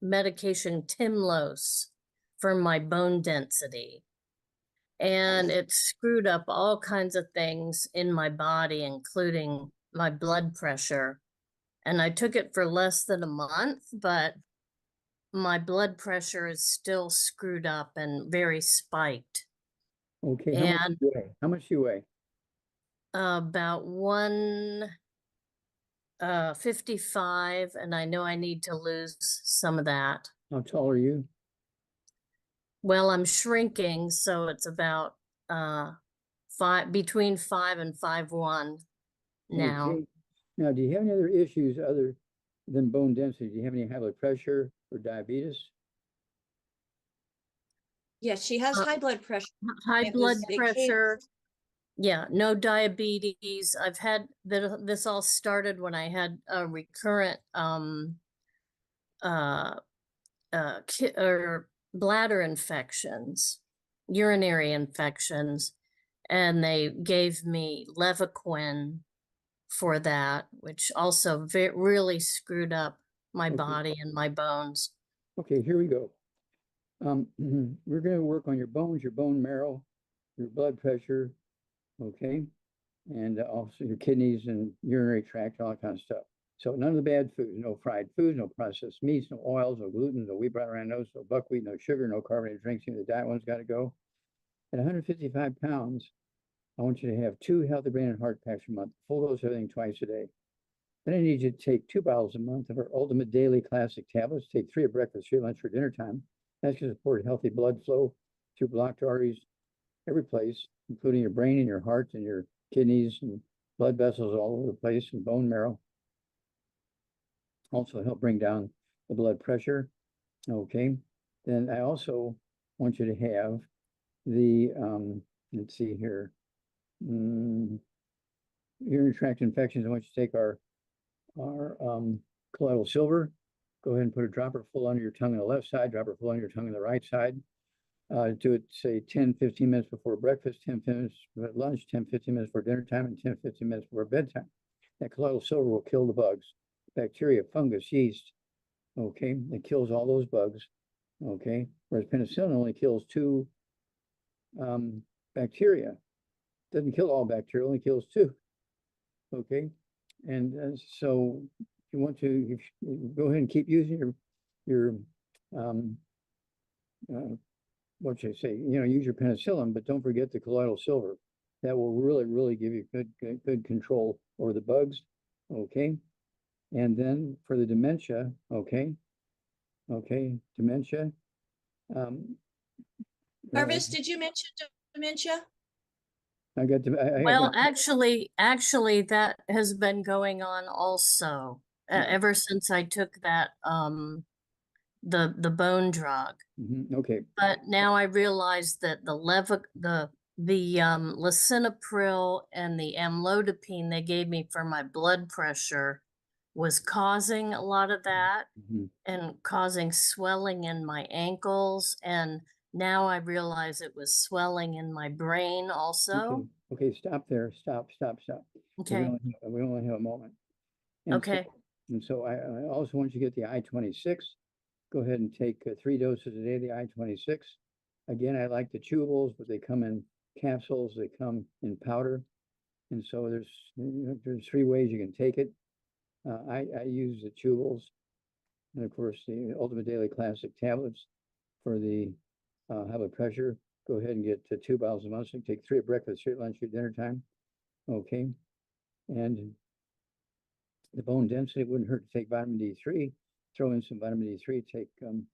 medication Timlos for my bone density, and it screwed up all kinds of things in my body, including my blood pressure. And I took it for less than a month, but my blood pressure is still screwed up and very spiked. Okay, And how much do you weigh? About 155, and I know I need to lose some of that. How tall are you? Well, I'm shrinking, so it's about between 5 and 5'1" now. Okay. Now, do you have any other issues other than bone density? Do you have any high blood pressure or diabetes? Yes, she has high blood pressure. High blood pressure. Yeah, no diabetes. I've had this all started when I had a recurrent bladder infections, urinary infections, and they gave me Levaquin for that, which also really screwed up my body and my bones. Okay, here we go. We're going to work on your bones, your bone marrow, your blood pressure, okay, and also your kidneys and urinary tract, all that kind of stuff. So none of the bad foods, no fried foods, no processed meats, no oils, no gluten, no wheat, bran, no buckwheat, no sugar, no carbonated drinks. The diet one's got to go. At 155 pounds, I want you to have 2 healthy brain and heart packs a month, full dose of everything twice a day. Then I need you to take 2 bottles a month of our Ultimate Daily Classic tablets. Take 3 at breakfast, 3 at lunch, for dinner time. That's to support healthy blood flow through blocked arteries every place, including your brain and your heart and your kidneys and blood vessels all over the place, and bone marrow. Also help bring down the blood pressure. Okay. Then I also want you to have the, let's see here, urinary tract infections. I want you to take our colloidal silver. Go ahead and put a dropper full under your tongue on the left side, dropper full under your tongue on the right side. Do it, say, 10-15 minutes before breakfast, 10 minutes at lunch, 10-15 minutes before dinner time, and 10-15 minutes before bedtime. That colloidal silver will kill the bugs, bacteria, fungus, yeast. Okay, it kills all those bugs. Okay, whereas penicillin only kills 2 bacteria. Doesn't kill all bacteria, only kills 2. Okay, and so if you want to, go ahead and keep using your what should I say? Use your penicillin, but don't forget the colloidal silver. That will really give you good control over the bugs. Okay, and then for the dementia, dementia. Harvest, did you mention dementia? I got to. Well, actually, that has been going on also, ever since I took that, the bone drug. Okay. But now I realize that the lisinopril and the amlodipine they gave me for my blood pressure was causing a lot of that and causing swelling in my ankles. And now I realize it was swelling in my brain also. Okay, stop there. Stop. Okay. We only have a moment. Okay. So I also want you to get the I-26. Go ahead and take 3 doses a day of the I-26. Again, I like the chewables, but they come in capsules, they come in powder. And so there's 3 ways you can take it. I use the chewables, and of course the Ultimate Daily Classic tablets for the high blood pressure. Go ahead and get 2 bottles a month. So take 3 at breakfast, 3 at lunch, 3 at dinner time. Okay. And the bone density, wouldn't hurt to take vitamin D3. Throw in some vitamin D3. Take 2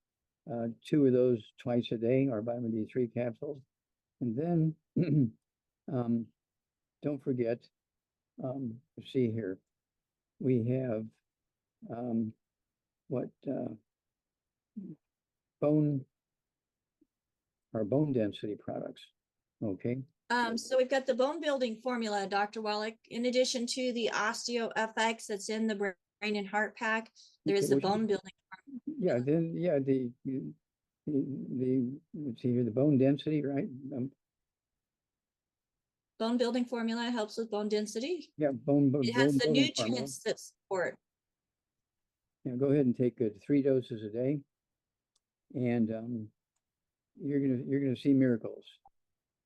of those twice a day, or vitamin D3 capsules. And then don't forget, see here, we have our bone density products. Okay. So we've got the bone building formula, Dr. Wallach, in addition to the OsteoFX that's in the brain and heart pack. There is the bone building. Yeah, then the let's see here, the bone density, right? Bone building formula helps with bone density. Yeah, it has the nutrients formula that support. Yeah, go ahead and take 3 doses a day, and you're gonna see miracles.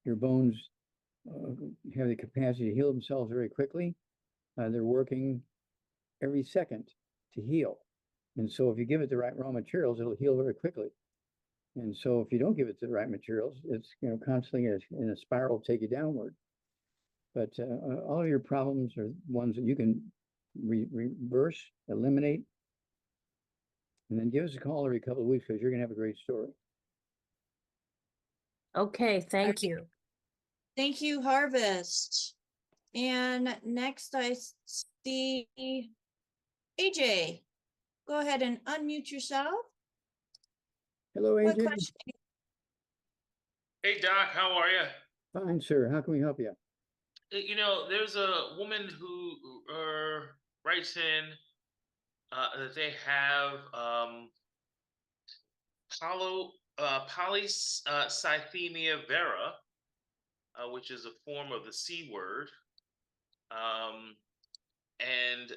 Your bones have the capacity to heal themselves very quickly. They're working every second to heal. And so if you give it the right raw materials, it'll heal very quickly. And so if you don't give it the right materials, it's constantly in a spiral to take you downward. But all of your problems are ones that you can reverse, eliminate, and then give us a call every couple of weeks, because you're going to have a great story. Okay, thank you. Thank you, Harvest. And next I see AJ. Go ahead and unmute yourself. Hello, AJ. What question? Hey, Doc, how are you? Fine, sir. How can we help you? There's a woman who writes in that they have polycythemia vera, which is a form of the C word. And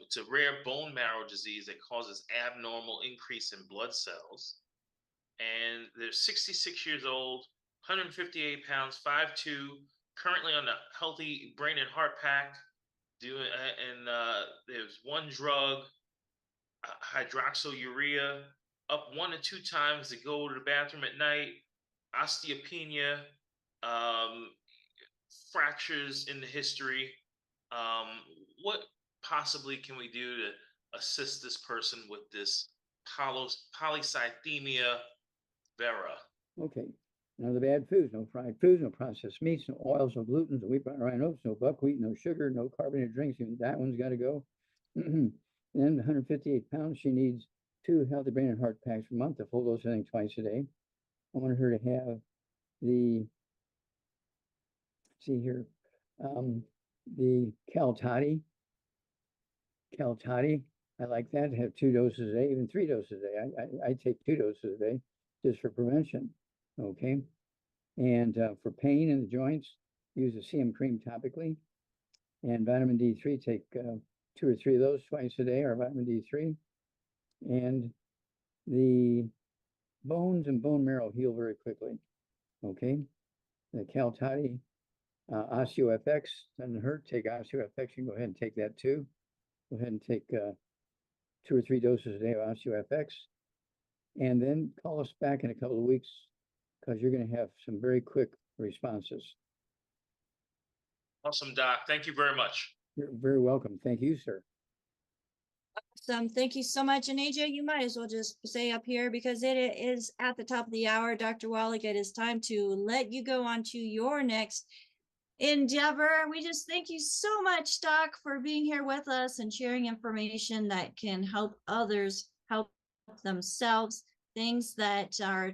it's a rare bone marrow disease that causes abnormal increase in blood cells. And they're 66 years old, 158 pounds, 5'2", currently on the healthy brain and heart pack. There's one drug, hydroxyurea, up 1 to 2 times to go to the bathroom at night, osteopenia, fractures in the history. possibly can we do to assist this person with this polycythemia vera? Okay. None of the bad foods, no fried foods, no processed meats, no oils, no gluten, no wheat, rye, oats, no buckwheat, no sugar, no carbonated drinks. Even that one's got to go. And then 158 pounds, she needs 2 healthy brain and heart packs a month, a full dose of thing twice a day. I wanted her to have the, see here, the Toddy. I like that, to have 2 doses a day, even 3 doses a day. I take 2 doses a day just for prevention. Okay. And for pain in the joints, use the CM cream topically. And vitamin D3, take 2 or 3 of those twice a day, or vitamin D3. And the bones and bone marrow heal very quickly. Okay. The Toddy OsteoFX doesn't hurt. Take OsteoFX. You can go ahead and take that too. Go ahead and take 2 or 3 doses a day of OsteoFX. And then call us back in a couple of weeks, because you're going to have some very quick responses. Awesome, Doc. Thank you very much. You're very welcome. Thank you, sir. Awesome. Thank you so much. And AJ, you might as well just say up here, because it is at the top of the hour. Dr. Wallach, it is time to let you go on to your next endeavor. We just thank you so much, Doc, for being here with us and sharing information that can help others help themselves, things that are,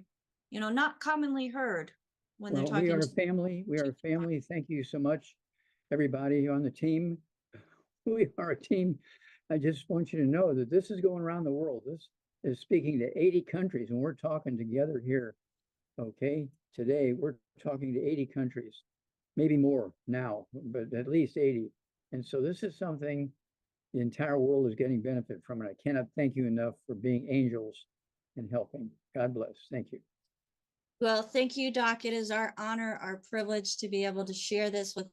not commonly heard when they're talking. We are a family. We are a family. Thank you so much, everybody on the team. We are a team. I just want you to know that this is going around the world. This is speaking to 80 countries, and we're talking together here. Okay, today we're talking to 80 countries, maybe more now, but at least 80. And so this is something the entire world is getting benefit from, and I cannot thank you enough for being angels and helping. God bless. Thank you. Well, thank you, Doc. It is our honor, our privilege to be able to share this with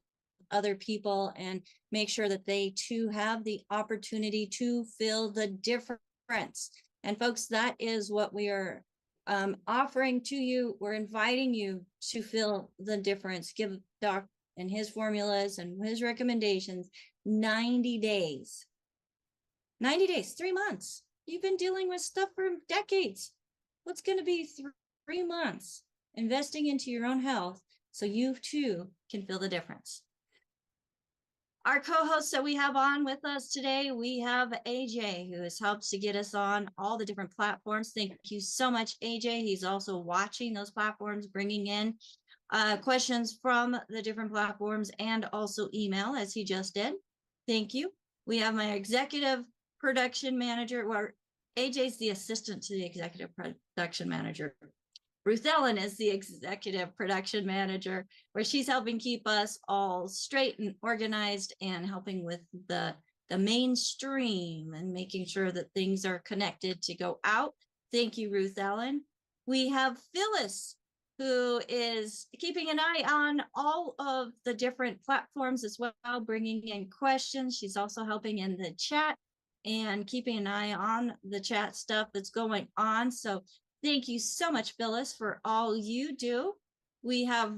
other people and make sure that they too have the opportunity to feel the difference. And folks, that is what we are offering to you. We're inviting you to feel the difference. Give Doc and his formulas and his recommendations 90 days. 90 days, 3 months. You've been dealing with stuff for decades. What's going to be 3 months investing into your own health so you too can feel the difference? Our co-hosts that we have on with us today, we have AJ, who has helped to get us on all the different platforms. Thank you so much, AJ. He's also watching those platforms, bringing in questions from the different platforms and also email, as he just did. Thank you. We have my executive production manager, or AJ's the assistant to the executive production manager. Ruth Ellen is the executive production manager, where she's helping keep us all straight and organized and helping with the mainstream and making sure that things are connected to go out. Thank you, Ruth Ellen. We have Phyllis, who is keeping an eye on all of the different platforms as well, bringing in questions. She's also helping in the chat and keeping an eye on the chat stuff that's going on. So thank you so much, Phyllis, for all you do. We have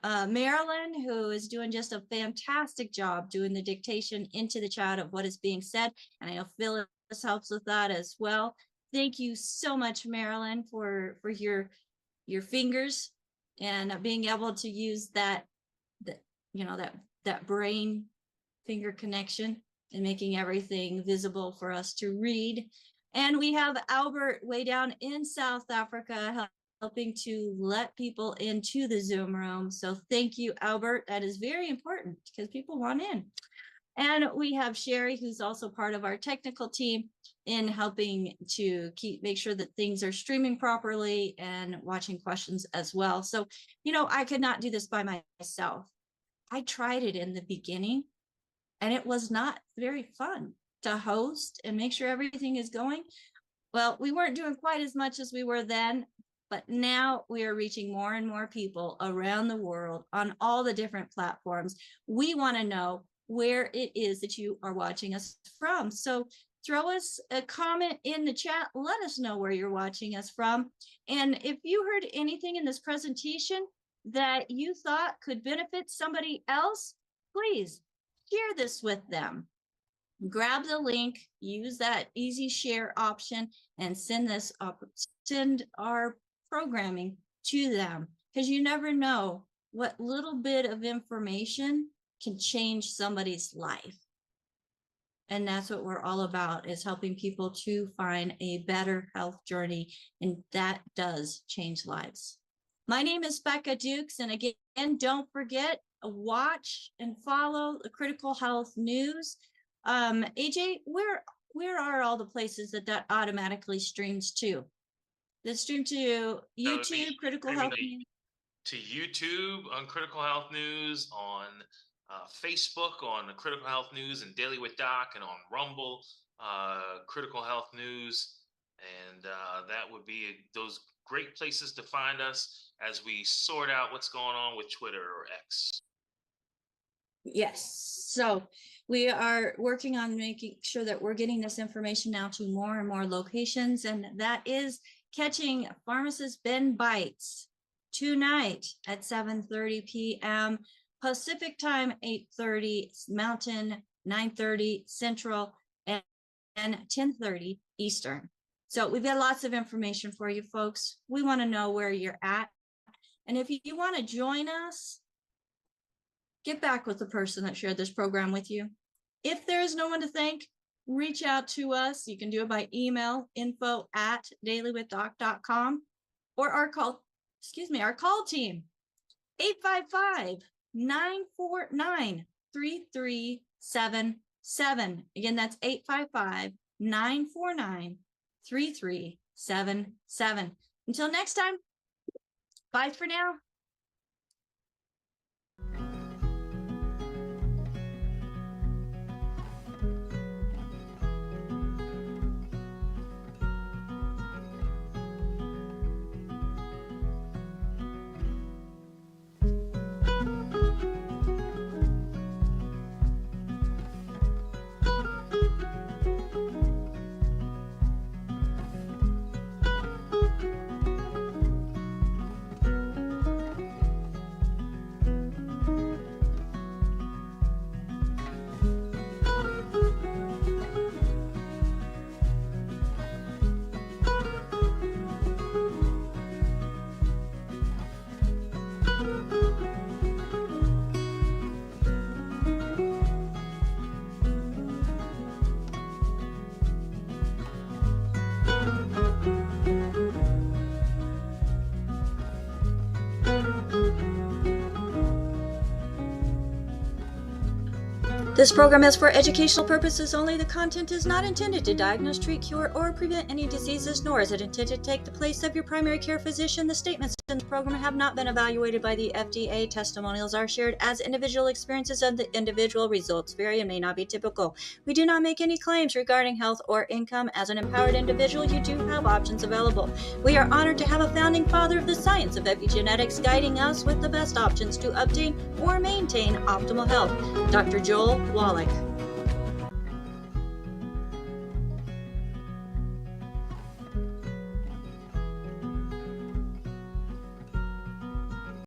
Marilyn, who is doing just a fantastic job doing the dictation into the chat of what is being said. And I know Phyllis helps with that as well. Thank you so much, Marilyn, for your fingers and being able to use that brain finger connection and making everything visible for us to read. And we have Albert way down in South Africa helping to let people into the Zoom room. So thank you, Albert. That is very important because people want in. And we have Sherry, who's also part of our technical team in helping to make sure that things are streaming properly and watching questions as well. So, I could not do this by myself. I tried it in the beginning and it was not very fun to host and make sure everything is going. Well, we weren't doing quite as much as we were then, but now we are reaching more and more people around the world on all the different platforms. We want to know where it is that you are watching us from. So throw us a comment in the chat. Let us know where you're watching us from. And if you heard anything in this presentation that you thought could benefit somebody else, please share this with them. grab the link, use that easy share option, and send our programming to them, because you never know what little bit of information can change somebody's life. And that's what we're all about, is helping people to find a better health journey. And that does change lives. My name is Becca Dukes. And again, don't forget, watch and follow the Critical Health News. AJ, where are all the places that automatically streams to? That stream to YouTube, Critical Health News? To YouTube on Critical Health News, on Facebook on the Critical Health News and Daily with Doc, and on Rumble, Critical Health News. And that would be those great places to find us as we sort out what's going on with Twitter or X. Yes. So we are working on making sure that we're getting this information now to more and more locations. And that is catching Pharmacist Ben Bites tonight at 7:30 p.m. Pacific time, 8:30 Mountain, 9:30 Central, and 10:30 Eastern. So we've got lots of information for you folks. We want to know where you're at. And if you want to join us, get back with the person that shared this program with you. If there is no one to thank, reach out to us. You can do it by email, info@dailywithdoc.com, or our call team, 855-949-3377. Again, that's 855-949-3377. Until next time, bye for now. This program is for educational purposes only. The content is not intended to diagnose, treat, cure, or prevent any diseases, nor is it intended to take the place of your primary care physician. The statements in the program have not been evaluated by the FDA. Testimonials are shared as individual experiences, and the individual results vary and may not be typical. We do not make any claims regarding health or income. As an empowered individual, you do have options available. We are honored to have a founding father of the science of epigenetics guiding us with the best options to obtain or maintain optimal health, Dr. Joel Wallach.